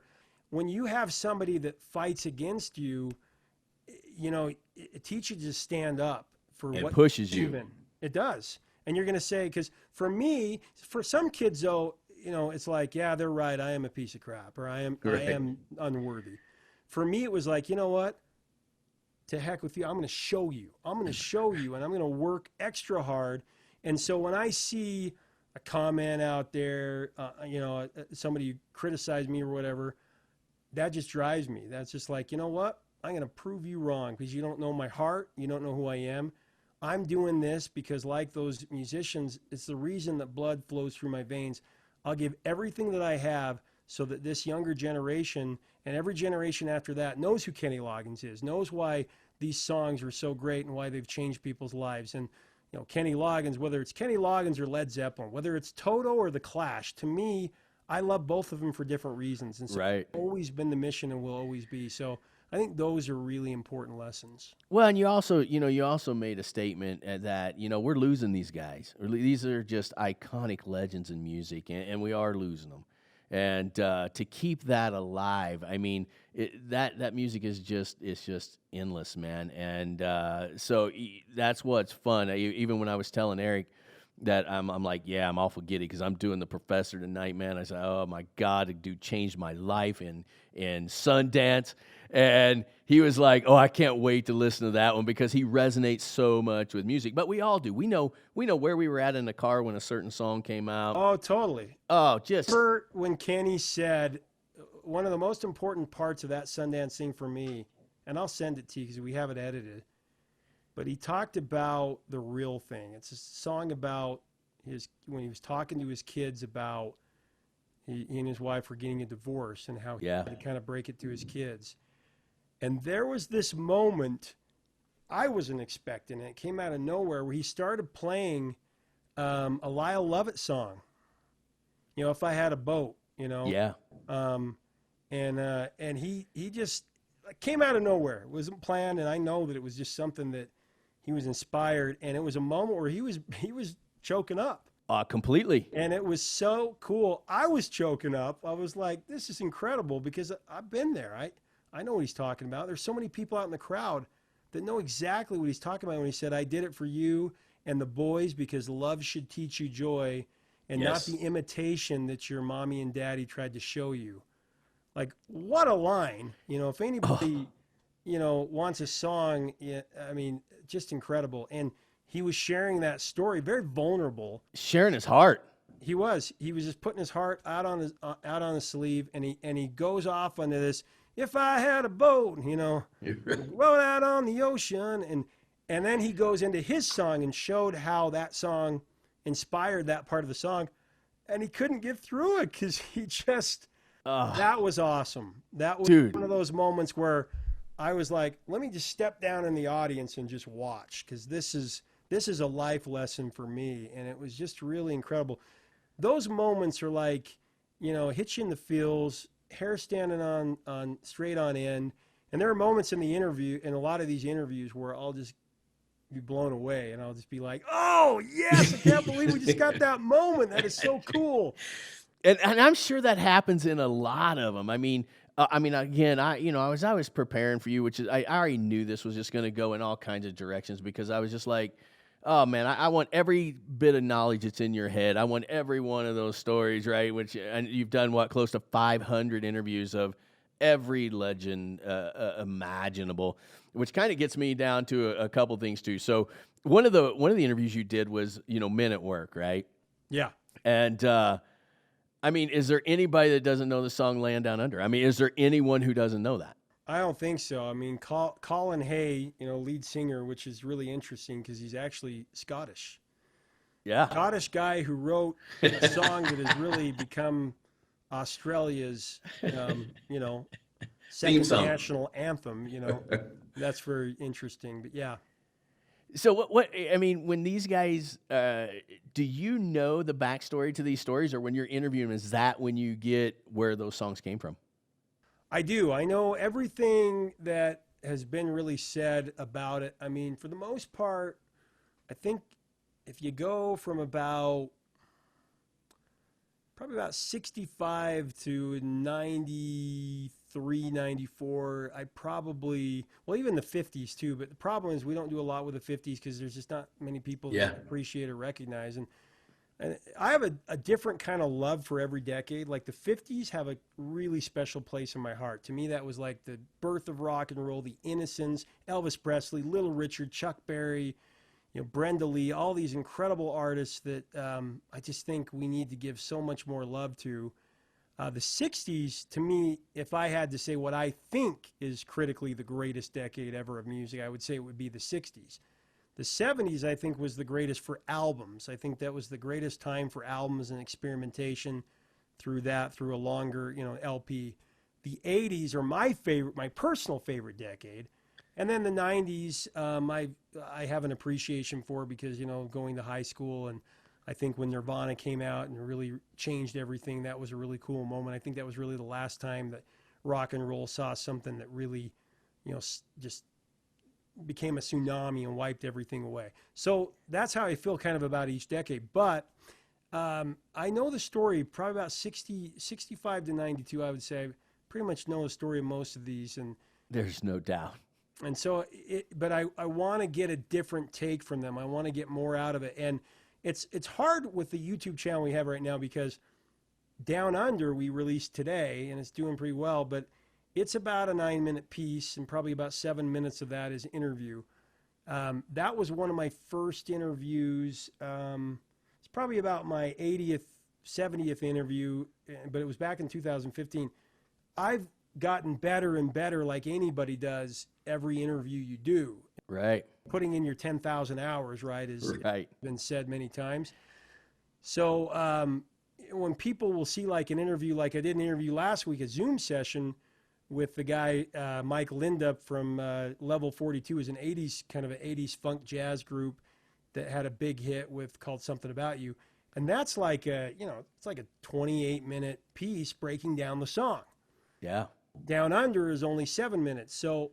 when you have somebody that fights against you, it teaches you to stand up for what pushes you. It does. And you're going to say, because for me, for some kids though, it's like, yeah, they're right. I am a piece of crap, or I am unworthy. For me, it was like, you know what? To heck with you. I'm going to show you. I'm going to show you, and I'm going to work extra hard. And so when I see a comment out there, somebody criticized me or whatever, that just drives me. That's just like, you know what? I'm going to prove you wrong, because you don't know my heart. You don't know who I am. I'm doing this because, like those musicians, it's the reason that blood flows through my veins. I'll give everything that I have so that this younger generation and every generation after that knows who Kenny Loggins is, knows why these songs are so great and why they've changed people's lives. And, Kenny Loggins, whether it's Kenny Loggins or Led Zeppelin, whether it's Toto or The Clash, to me, I love both of them for different reasons. And so it's always been the mission and will always be. So I think those are really important lessons. Well, and you also made a statement that, we're losing these guys. These are just iconic legends in music, and we are losing them. And to keep that alive, I mean, that music is just endless, man. And so that's what's fun. Even when I was telling Eric that I'm like, yeah, I'm awful giddy because I'm doing The Professor tonight, man. I said, oh my God, the dude changed my life in Sundance. And he was like, oh, I can't wait to listen to that one because he resonates so much with music. But we all do. We know where we were at in the car when a certain song came out. Oh, totally. Oh, just. Remember when Kenny said, one of the most important parts of that Sundance thing for me, and I'll send it to you because we have it edited, but he talked about the real thing. It's a song about when he was talking to his kids about he and his wife were getting a divorce and how he had to kind of break it to his kids. And there was this moment I wasn't expecting. It came out of nowhere where he started playing a Lyle Lovett song. If I Had a Boat, Yeah. And he just came out of nowhere. It wasn't planned, and I know that it was just something that he was inspired. And it was a moment where he was choking up. Completely. And it was so cool. I was choking up. I was like, this is incredible because I've been there. I know what he's talking about. There's so many people out in the crowd that know exactly what he's talking about when he said, I did it for you and the boys because love should teach you joy and not the imitation that your mommy and daddy tried to show you. Like, what a line. If anybody wants a song. I mean, just incredible. And he was sharing that story, very vulnerable. Sharing his heart. He was just putting his heart out on his sleeve, and he goes off onto this. If I had a boat, roll out on the ocean, and then he goes into his song and showed how that song inspired that part of the song, and he couldn't get through it because he just that was awesome. That was one of those moments where I was like, let me just step down in the audience and just watch, because this is a life lesson for me, and it was just really incredible. Those moments are like, hit you in the feels, hair standing on straight on end. And there are moments in the interview, in a lot of these interviews, where I'll just be blown away, and I'll just be like, oh yes, I can't believe we just got that moment. That is so cool. And I'm sure that happens in a lot of them. I mean, again, I was preparing for you, which is, I already knew this was just going to go in all kinds of directions, because I was just like, oh man, I want every bit of knowledge that's in your head. I want every one of those stories, right? And you've done close to 500 interviews of every legend imaginable, which kind of gets me down to a couple things too. So one of the interviews you did was, Men at Work, right? Yeah. And is there anybody that doesn't know the song "Land Down Under"? I mean, is there anyone who doesn't know that? I don't think so. I mean, Colin Hay, lead singer, which is really interesting because he's actually Scottish. Yeah. Scottish guy who wrote a song that has really become Australia's, second national anthem. That's very interesting. But yeah. So when these guys, do you know the backstory to these stories, or when you're interviewing them, is that when you get where those songs came from? I do. I know everything that has been really said about it. I mean, for the most part, I think if you go from probably about 65 to 93, 94, even the 50s too, but the problem is we don't do a lot with the 50s because there's just not many people that appreciate or recognize. And I have a different kind of love for every decade. Like the 50s have a really special place in my heart. To me, that was like the birth of rock and roll, the Innocents, Elvis Presley, Little Richard, Chuck Berry, Brenda Lee, all these incredible artists that I just think we need to give so much more love to. The 60s, to me, if I had to say what I think is critically the greatest decade ever of music, I would say it would be the 60s. The 70s, I think, was the greatest for albums. I think that was the greatest time for albums and experimentation through a longer, LP. The 80s are my personal favorite decade. And then the 90s, I have an appreciation for because, going to high school, and I think when Nirvana came out and really changed everything, that was a really cool moment. I think that was really the last time that rock and roll saw something that really, just became a tsunami and wiped everything away. So that's how I feel kind of about each decade. But I know the story probably about 65 to 92, I would say. I pretty much know the story of most of these. And there's no doubt. And so, but I want to get a different take from them. I want to get more out of it. And it's hard with the YouTube channel we have right now because Down Under we released today, and it's doing pretty well, but it's about a 9-minute piece, and probably about 7 minutes of that is interview. That was one of my first interviews. It's probably about my 80th, 70th interview, but it was back in 2015. I've gotten better and better, like anybody does, every interview you do. Right. Putting in your 10,000 hours, right, has been said many times. So when people will see like an interview, like I did an interview last week, a Zoom session with the guy, Mike Lindup from Level 42, is an 80s, kind of an 80s funk jazz group that had a big hit called Something About You. And that's like it's like a 28-minute piece breaking down the song. Yeah. Down Under is only 7 minutes. So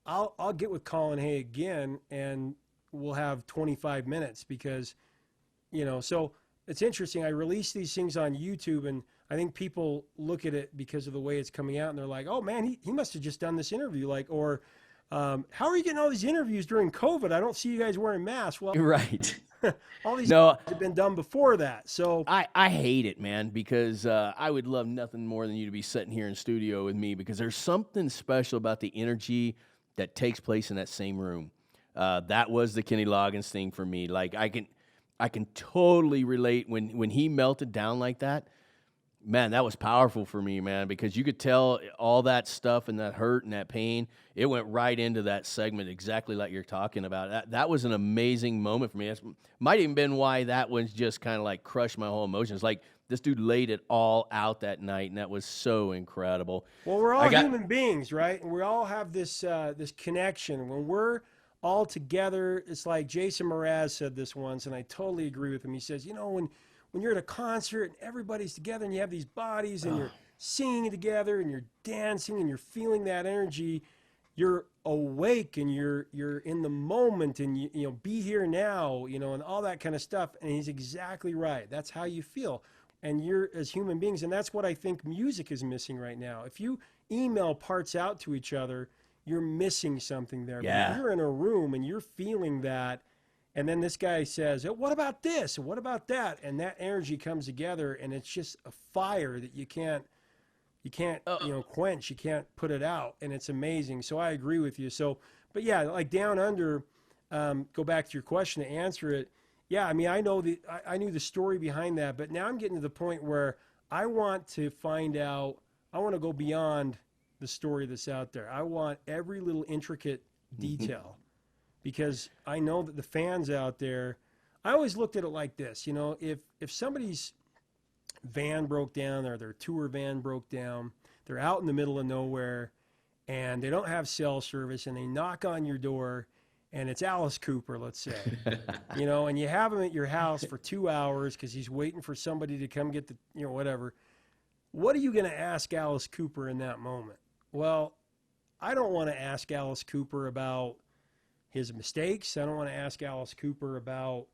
I'll get with Colin Hay again, and we'll have 25 minutes because, so it's interesting. I release these things on YouTube, and I think people look at it because of the way it's coming out, and they're like, oh, man, he must have just done this interview. How are you getting all these interviews during COVID? I don't see you guys wearing masks. Well, right. All these have been done before that. So I hate it, man, because I would love nothing more than you to be sitting here in studio with me, because there's something special about the energy that takes place in that same room. That was the Kenny Loggins thing for me. Like I can totally relate when he melted down like that. Man, that was powerful for me, man, because you could tell all that stuff and that hurt and that pain, it went right into that segment exactly like you're talking about. That was an amazing moment for me. That might even been why that one just kind of like crushed my whole emotions. Like this dude laid it all out that night, and that was so incredible. Well, we're all human beings, right? And we all have this this connection. When we're all together, it's like Jason Mraz said this once, and I totally agree with him. He says, you know, when you're at a concert and everybody's together and you have these bodies and you're singing together and you're dancing and you're feeling that energy, you're awake and you're in the moment, and you know, be here now, you know, and all that kind of stuff. And he's exactly right. That's how you feel. And you're as human beings, and that's what I think music is missing right now. If you email parts out to each other, you're missing something there. Yeah. But if you're in a room and you're feeling that, and then this guy says, oh, what about this? What about that? And that energy comes together, and it's just a fire that you can't quench. You can't put it out, and it's amazing. So I agree with you. So, but yeah, like Down Under, go back to your question to answer it. Yeah, I mean, I knew the story behind that, but now I'm getting to the point where I want to find out. I want to go beyond the story that's out there. I want every little intricate detail. Because I know that the fans out there, I always looked at it like this, you know, if somebody's van broke down or their tour van broke down, they're out in the middle of nowhere and they don't have cell service, and they knock on your door and it's Alice Cooper, let's say, you know, and you have him at your house for 2 hours because he's waiting for somebody to come get the, you know, whatever. What are you going to ask Alice Cooper in that moment? Well, I don't want to ask Alice Cooper about his mistakes. I don't want to ask Alice Cooper about,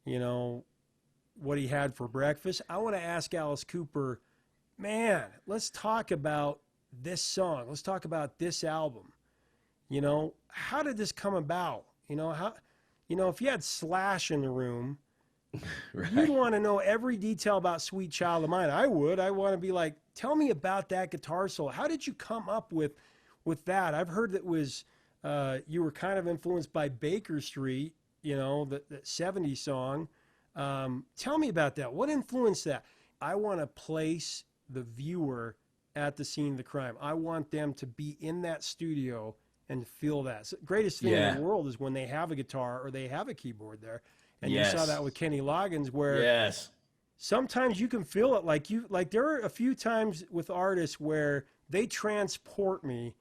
you know, what he had for breakfast. I want to ask Alice Cooper, man, let's talk about this song. Let's talk about this album. You know, how did this come about? You know, if you had Slash in the room, right, you'd want to know every detail about Sweet Child of Mine. I would. I want to be like, tell me about that guitar solo. How did you come up with that? I've heard that was you were kind of influenced by Baker Street, you know, the 70s song. Tell me about that. What influenced that? I want to place the viewer at the scene of the crime. I want them to be in that studio and feel that. So the greatest thing in the world is when they have a guitar or they have a keyboard there. And you saw that with Kenny Loggins, where sometimes you can feel it. Like there are a few times with artists where they transport me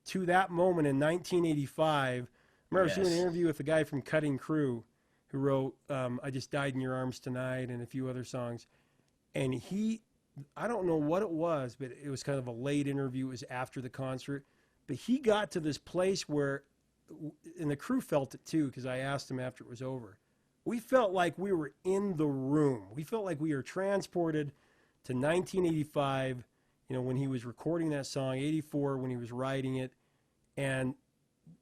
to that moment in 1985. I remember doing an interview with a guy from Cutting Crew who wrote I Just Died in Your Arms Tonight and a few other songs. And I don't know what it was, but it was kind of a late interview. It was after the concert. But he got to this place where, and the crew felt it too, because I asked him after it was over. We felt like we were in the room. We felt like we were transported to 1985, you know, when he was recording that song, 84 when he was writing it. And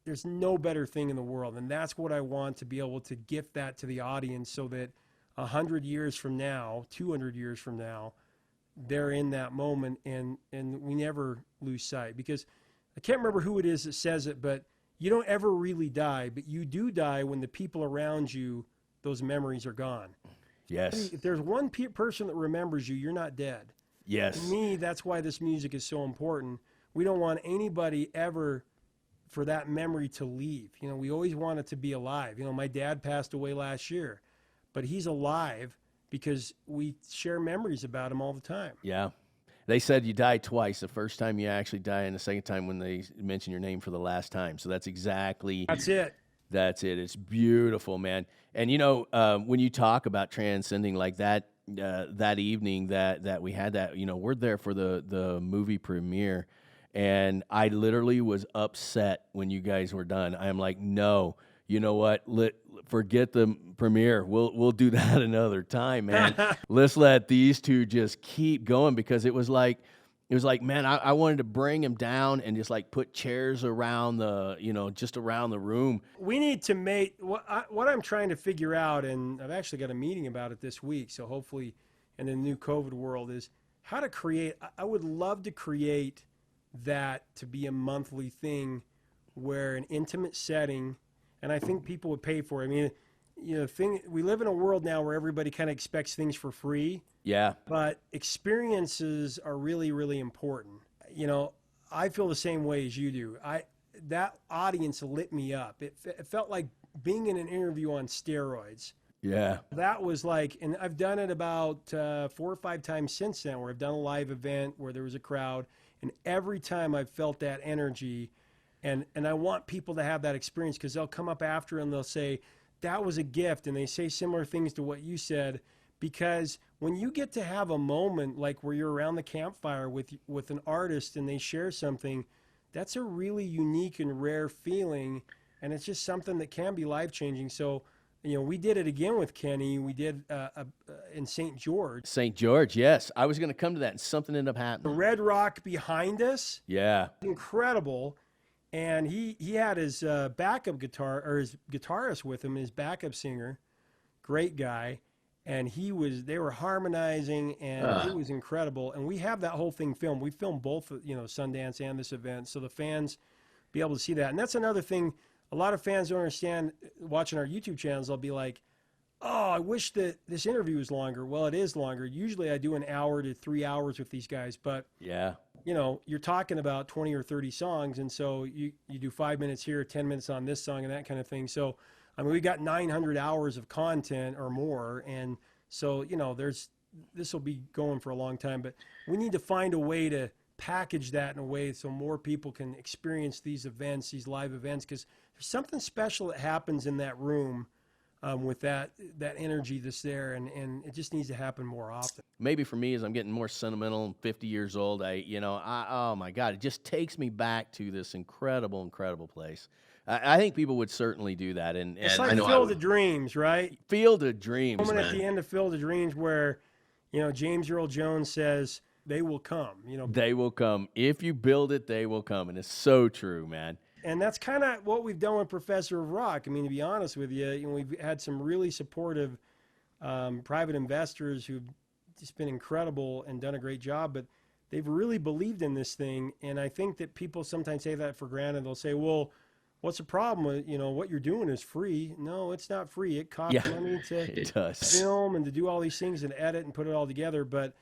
there's no better thing in the world. And that's what I want to be able to gift that to the audience, so that 100 years from now, 200 years from now, they're in that moment, and we never lose sight. Because I can't remember who it is that says it, but you don't ever really die, but you do die when the people around you, those memories are gone. Yes. If there's one person that remembers you, you're not dead. Yes. To me, that's why this music is so important. We don't want anybody ever for that memory to leave. You know, we always want it to be alive. You know, my dad passed away last year, but he's alive because we share memories about him all the time. Yeah. They said you die twice. The first time you actually die, and the second time when they mention your name for the last time. So that's exactly... That's it. That's it. It's beautiful, man. And, you know, when you talk about transcending like that, that evening that we had that, you know, we're there for the movie premiere, and I literally was upset when you guys were done. I'm like, no, you know what? Forget the premiere. We'll do that another time, man. Let's let these two just keep going, because it was like, man, I wanted to bring him down and just like put chairs around just around the room. We need to make what I'm trying to figure out, and I've actually got a meeting about it this week. So hopefully, in the new COVID world, is how to create. I would love to create that to be a monthly thing, where an intimate setting, and I think people would pay for it. I mean, we live in a world now where everybody kind of expects things for free. Yeah. But experiences are really, really important. I feel the same way as you do. That audience lit me up. It felt like being in an interview on steroids. Yeah. That was like, and I've done it about 4 or 5 times since then, where I've done a live event where there was a crowd, and every time I've felt that energy, and I want people to have that experience, because they'll come up after and they'll say, that was a gift, and they say similar things to what you said, because when you get to have a moment like where you're around the campfire with an artist and they share something, that's a really unique and rare feeling, and it's just something that can be life-changing. So, we did it again with Kenny. We did in St. George. St. George, yes. I was going to come to that, and something ended up The happening. Red Rock behind us, Yeah. incredible. And he had his backup guitar, or his guitarist with him, his backup singer, great guy. And they were harmonizing, and it was incredible. And we have that whole thing filmed. We filmed both, Sundance and this event, so the fans be able to see that. And that's another thing a lot of fans don't understand. Watching our YouTube channels, they'll be like, oh, I wish that this interview was longer. Well, it is longer. Usually I do an hour to 3 hours with these guys, but Yeah. you're talking about 20 or 30 songs, and so you do 5 minutes here, 10 minutes on this song, and that kind of thing. So, I mean, we got 900 hours of content or more, and so, this will be going for a long time, but we need to find a way to package that in a way so more people can experience these events, these live events, because there's something special that happens in that room with that energy that's there, and it just needs to happen more often. Maybe for me, as I'm getting more sentimental, 50 years old, oh my God, it just takes me back to this incredible, incredible place. I think people would certainly do that. And It's like I know Field of Dreams, right? Field of Dreams, Moment man. at the end of Field of Dreams where, James Earl Jones says, they will come, They will come. If you build it, they will come. And it's so true, man. And that's kind of what we've done with Professor of Rock. I mean, to be honest with you, we've had some really supportive private investors who've just been incredible and done a great job, but they've really believed in this thing. And I think that people sometimes take that for granted. They'll say, well, what's the problem with, what you're doing is free. No, it's not free. It costs money to It does. film and to do all these things and edit and put it all together. But,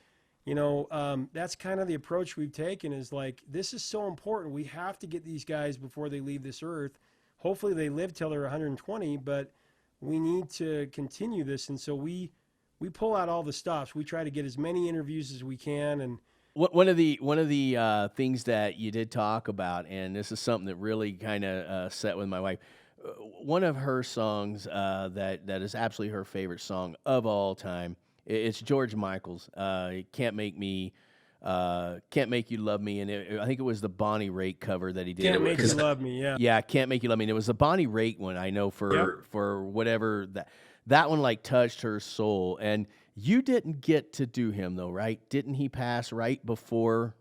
that's kind of the approach we've taken, is like, this is so important. We have to get these guys before they leave this earth. Hopefully they live till they're 120, but we need to continue this. And so we pull out all the stops. We try to get as many interviews as we can. And One of the things that you did talk about, and this is something that really kind of set with my wife. One of her songs that is absolutely her favorite song of all time. It's George Michael's "Can't Make You Love Me," and I think it was the Bonnie Raitt cover that he did. Can't Make You Love Me, yeah. Yeah, "Can't Make You Love Me," and it was the Bonnie Raitt one. I know for whatever that one like touched her soul. And you didn't get to do him though, right? Didn't he pass right before?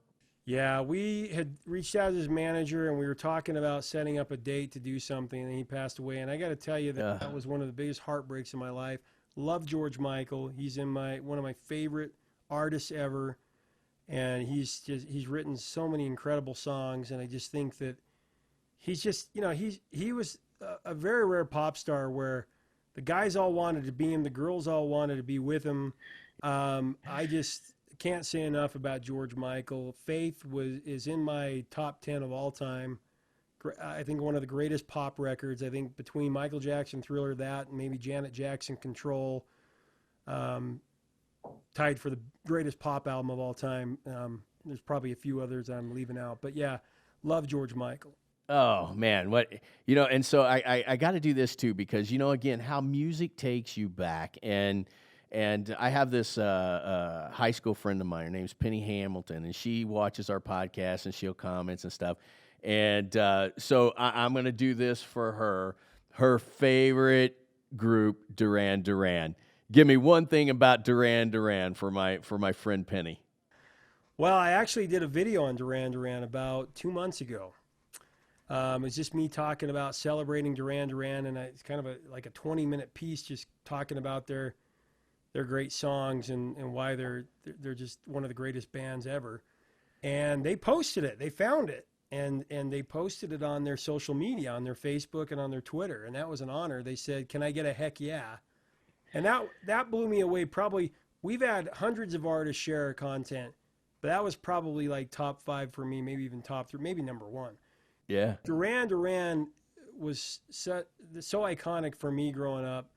Yeah, we had reached out to his manager, and we were talking about setting up a date to do something, and he passed away. And I got to tell you that was one of the biggest heartbreaks in my life. Love George Michael. He's one of my favorite artists ever, and he's written so many incredible songs. And I just think that he's just, he was a very rare pop star where the guys all wanted to be him, the girls all wanted to be with him. I just can't say enough about George Michael. Faith is in my top 10 of all time. I think one of the greatest pop records. I think between Michael Jackson, Thriller, that, and maybe Janet Jackson, Control, tied for the greatest pop album of all time. There's probably a few others I'm leaving out, but yeah, love George Michael. Oh man, and so I got to do this too, because again, how music takes you back. And I have this high school friend of mine. Her name's Penny Hamilton, and she watches our podcast and she'll comments and stuff. And so I'm going to do this for her. Her favorite group, Duran Duran. Give me one thing about Duran Duran for my friend Penny. Well, I actually did a video on Duran Duran about 2 months ago. It's just me talking about celebrating Duran Duran, and it's kind of like a 20-minute piece just talking about their great songs and why they're just one of the greatest bands ever. And they posted it. They found it. and they posted it on their social media, on their Facebook and on their Twitter, and that was an honor. They said, "Can I get a heck yeah?" And that blew me away. Probably we've had hundreds of artists share our content, but that was probably like top 5 for me, maybe even top 3, maybe number 1. Yeah. Duran Duran was so iconic for me growing up.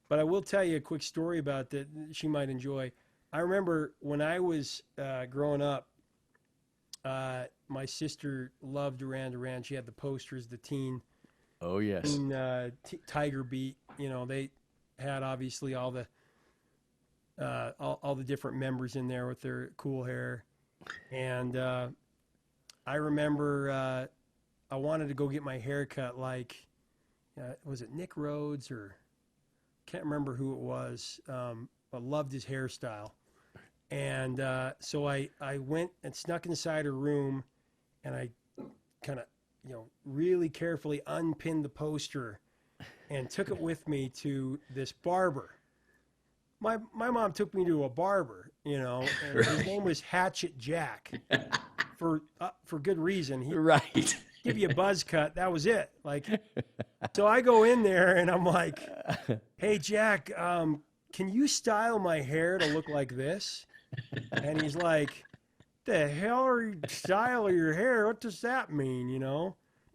But I will tell you a quick story about that she might enjoy. I remember when I was growing up, my sister loved Duran Duran. She had the posters, the teen. Oh yes. Tiger Beat. You know, they had obviously all the different members in there with their cool hair. And I remember I wanted to go get my hair cut like, was it Nick Rhodes or can't remember who it was. I loved his hairstyle. And so I went and snuck inside her room, and I kind of, really carefully unpinned the poster and took it with me to this barber. My mom took me to a barber, and his name was Hatchet Jack for good reason. He Right. give you a buzz cut. That was it. Like, so I go in there and I'm like, "Hey Jack, can you style my hair to look like this?" And he's like, "The hell are you style of your hair? What does that mean?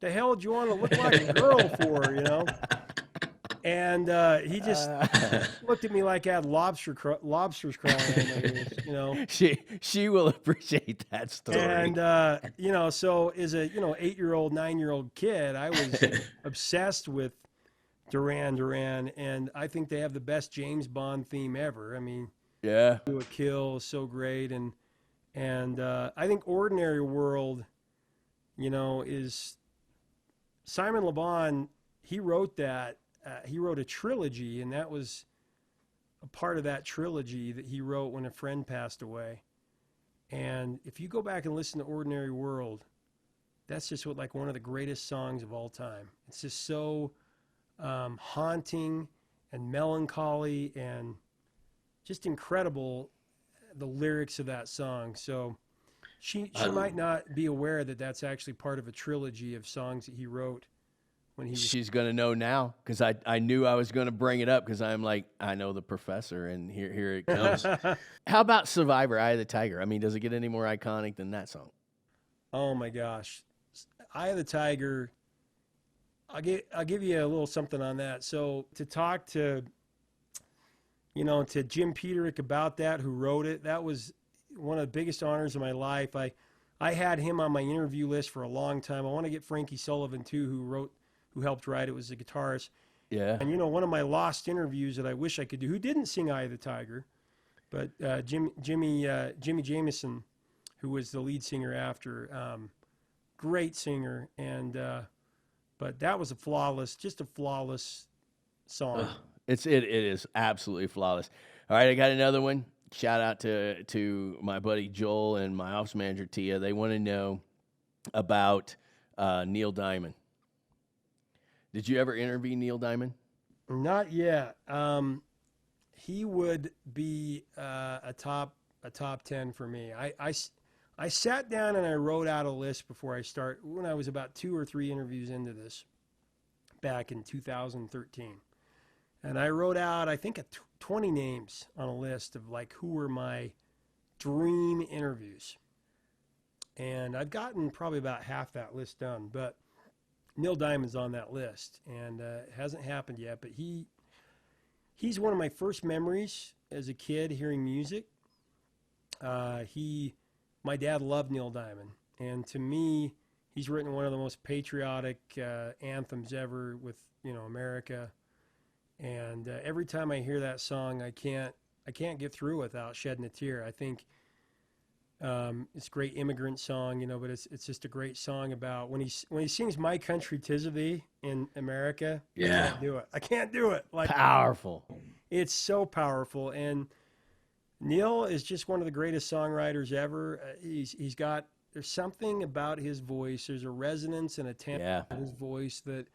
The hell do you want to look like a girl for? And he just looked at me like I had lobsters crawling on my ears. She will appreciate that story. And so as a 8-year-old, 9-year-old kid, I was obsessed with Duran Duran, and I think they have the best James Bond theme ever. I mean, yeah, Do a Kill is so great, and I think Ordinary World, is Simon Le Bon. He wrote that. He wrote a trilogy, and that was a part of that trilogy that he wrote when a friend passed away. And if you go back and listen to Ordinary World, that's just one of the greatest songs of all time. It's just so haunting and melancholy and just incredible, the lyrics of that song. So she might not be aware that that's actually part of a trilogy of songs that he wrote. She's going to know now, because I knew I was going to bring it up, because I'm like, I know the professor, and here it comes. How about Survivor, Eye of the Tiger? I mean, does it get any more iconic than that song? Oh, my gosh. Eye of the Tiger, I'll give you a little something on that. So to talk to Jim Peterick about that, who wrote it, that was one of the biggest honors of my life. I had him on my interview list for a long time. I want to get Frankie Sullivan, too, who helped write it, was the guitarist. Yeah. And, one of my lost interviews that I wish I could do, who didn't sing Eye of the Tiger, but Jimmy Jamison, who was the lead singer after, great singer. And but that was just a flawless song. It is absolutely flawless. All right, I got another one. Shout out to my buddy Joel and my office manager Tia. They want to know about Neil Diamond. Did you ever interview Neil Diamond? Not yet. He would be a top 10 for me. I sat down and I wrote out a list before I start, when I was about 2 or 3 interviews into this back in 2013. And I wrote out, I think, 20 names on a list of who were my dream interviews. And I've gotten probably about half that list done, but Neil Diamond's on that list, and it hasn't happened yet. But he's one of my first memories as a kid hearing music. My dad loved Neil Diamond, and to me, he's written one of the most patriotic anthems ever with America. And every time I hear that song, I can't get through without shedding a tear. I think it's a great immigrant song, but it's just a great song about when he sings "My Country 'Tis of Thee" in America. Yeah, I can't do it. Powerful. It's so powerful, and Neil is just one of the greatest songwriters ever. There's something about his voice. There's a resonance and a tempo in his voice that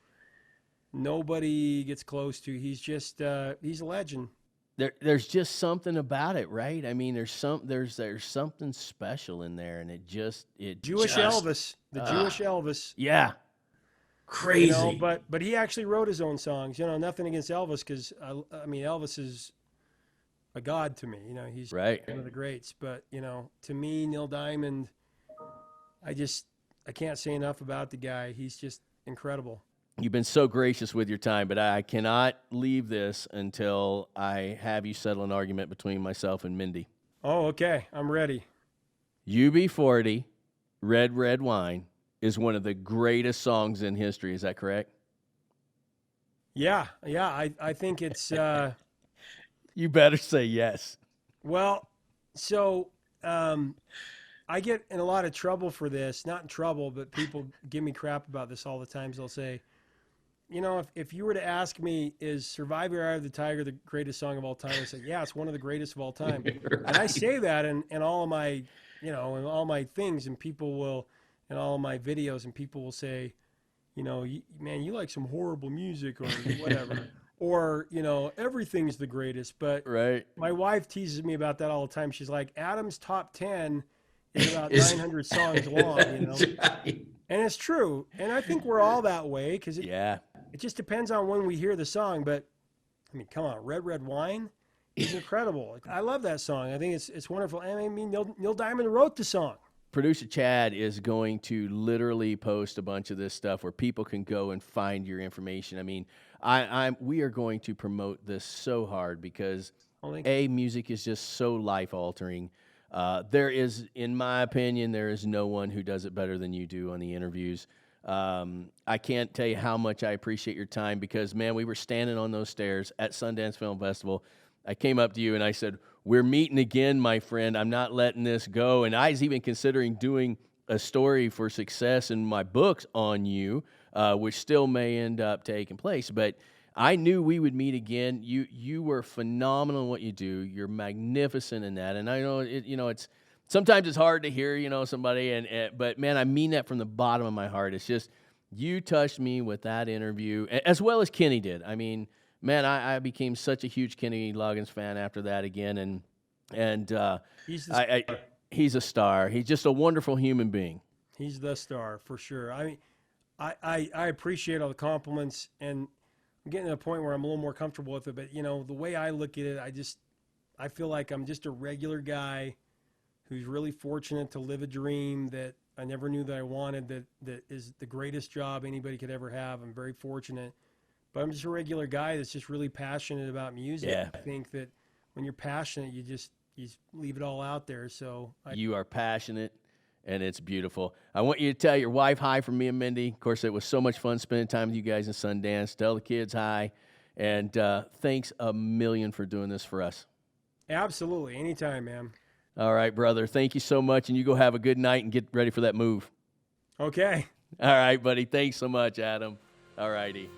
nobody gets close to. He's just he's a legend. there's just something about it, right? I mean, there's something special in there, and Jewish Elvis, the Jewish Elvis. Yeah, Crazy. But he actually wrote his own songs. Nothing against Elvis, because I mean, Elvis is a god to me. He's right. one of the greats. But to me, Neil Diamond, I can't say enough about the guy. He's just incredible. You've been so gracious with your time, but I cannot leave this until I have you settle an argument between myself and Mindy. Oh, okay. I'm ready. UB40, Red Red Wine, is one of the greatest songs in history. Is that correct? Yeah. I think it's... You better say yes. Well, so I get in a lot of trouble for this. Not in trouble, but people give me crap about this all the time. So they'll say, if you were to ask me, is Survive Your Eye of the Tiger the greatest song of all time? I say, yeah, it's one of the greatest of all time. Right. And I say that in all of my, in all my things, and people will, in all of my videos, and people will say, man, you like some horrible music or whatever. Or, everything's the greatest. But right. My wife teases me about that all the time. She's like, Adam's top 10 is about 900 songs long, And it's true. And I think we're all that way, because it just depends on when we hear the song. But, I mean, come on, Red Red Wine is incredible. I love that song. I think it's wonderful. And I mean, Neil Diamond wrote the song. Producer Chad is going to literally post a bunch of this stuff where people can go and find your information. I mean, we are going to promote this so hard because, music is just so life-altering. There is, in my opinion, there is no one who does it better than you do on the interviews. I can't tell you how much I appreciate your time because, man, we were standing on those stairs at Sundance Film Festival. I came up to you and I said, we're meeting again, my friend. I'm not letting this go. And I was even considering doing a story for success in my books on you, which still may end up taking place. But I knew we would meet again. You were phenomenal in what you do. You're magnificent in that. And I know it's sometimes it's hard to hear, somebody, but man, I mean that from the bottom of my heart. It's just you touched me with that interview, as well as Kenny did. I mean, man, I became such a huge Kenny Loggins fan after that again, and he's a star. He's just a wonderful human being. He's the star for sure. I mean, I appreciate all the compliments, and I'm getting to the point where I'm a little more comfortable with it. But the way I look at it, I feel like I'm just a regular guy who's really fortunate to live a dream that I never knew that I wanted. That is the greatest job anybody could ever have. I'm very fortunate. But I'm just a regular guy that's just really passionate about music. Yeah. I think that when you're passionate, you leave it all out there. So you are passionate, and it's beautiful. I want you to tell your wife hi from me and Mindy. Of course, it was so much fun spending time with you guys in Sundance. Tell the kids hi, and thanks a million for doing this for us. Absolutely. Anytime, man. All right, brother. Thank you so much, and you go have a good night and get ready for that move. Okay. All right, buddy. Thanks so much, Adam. All righty.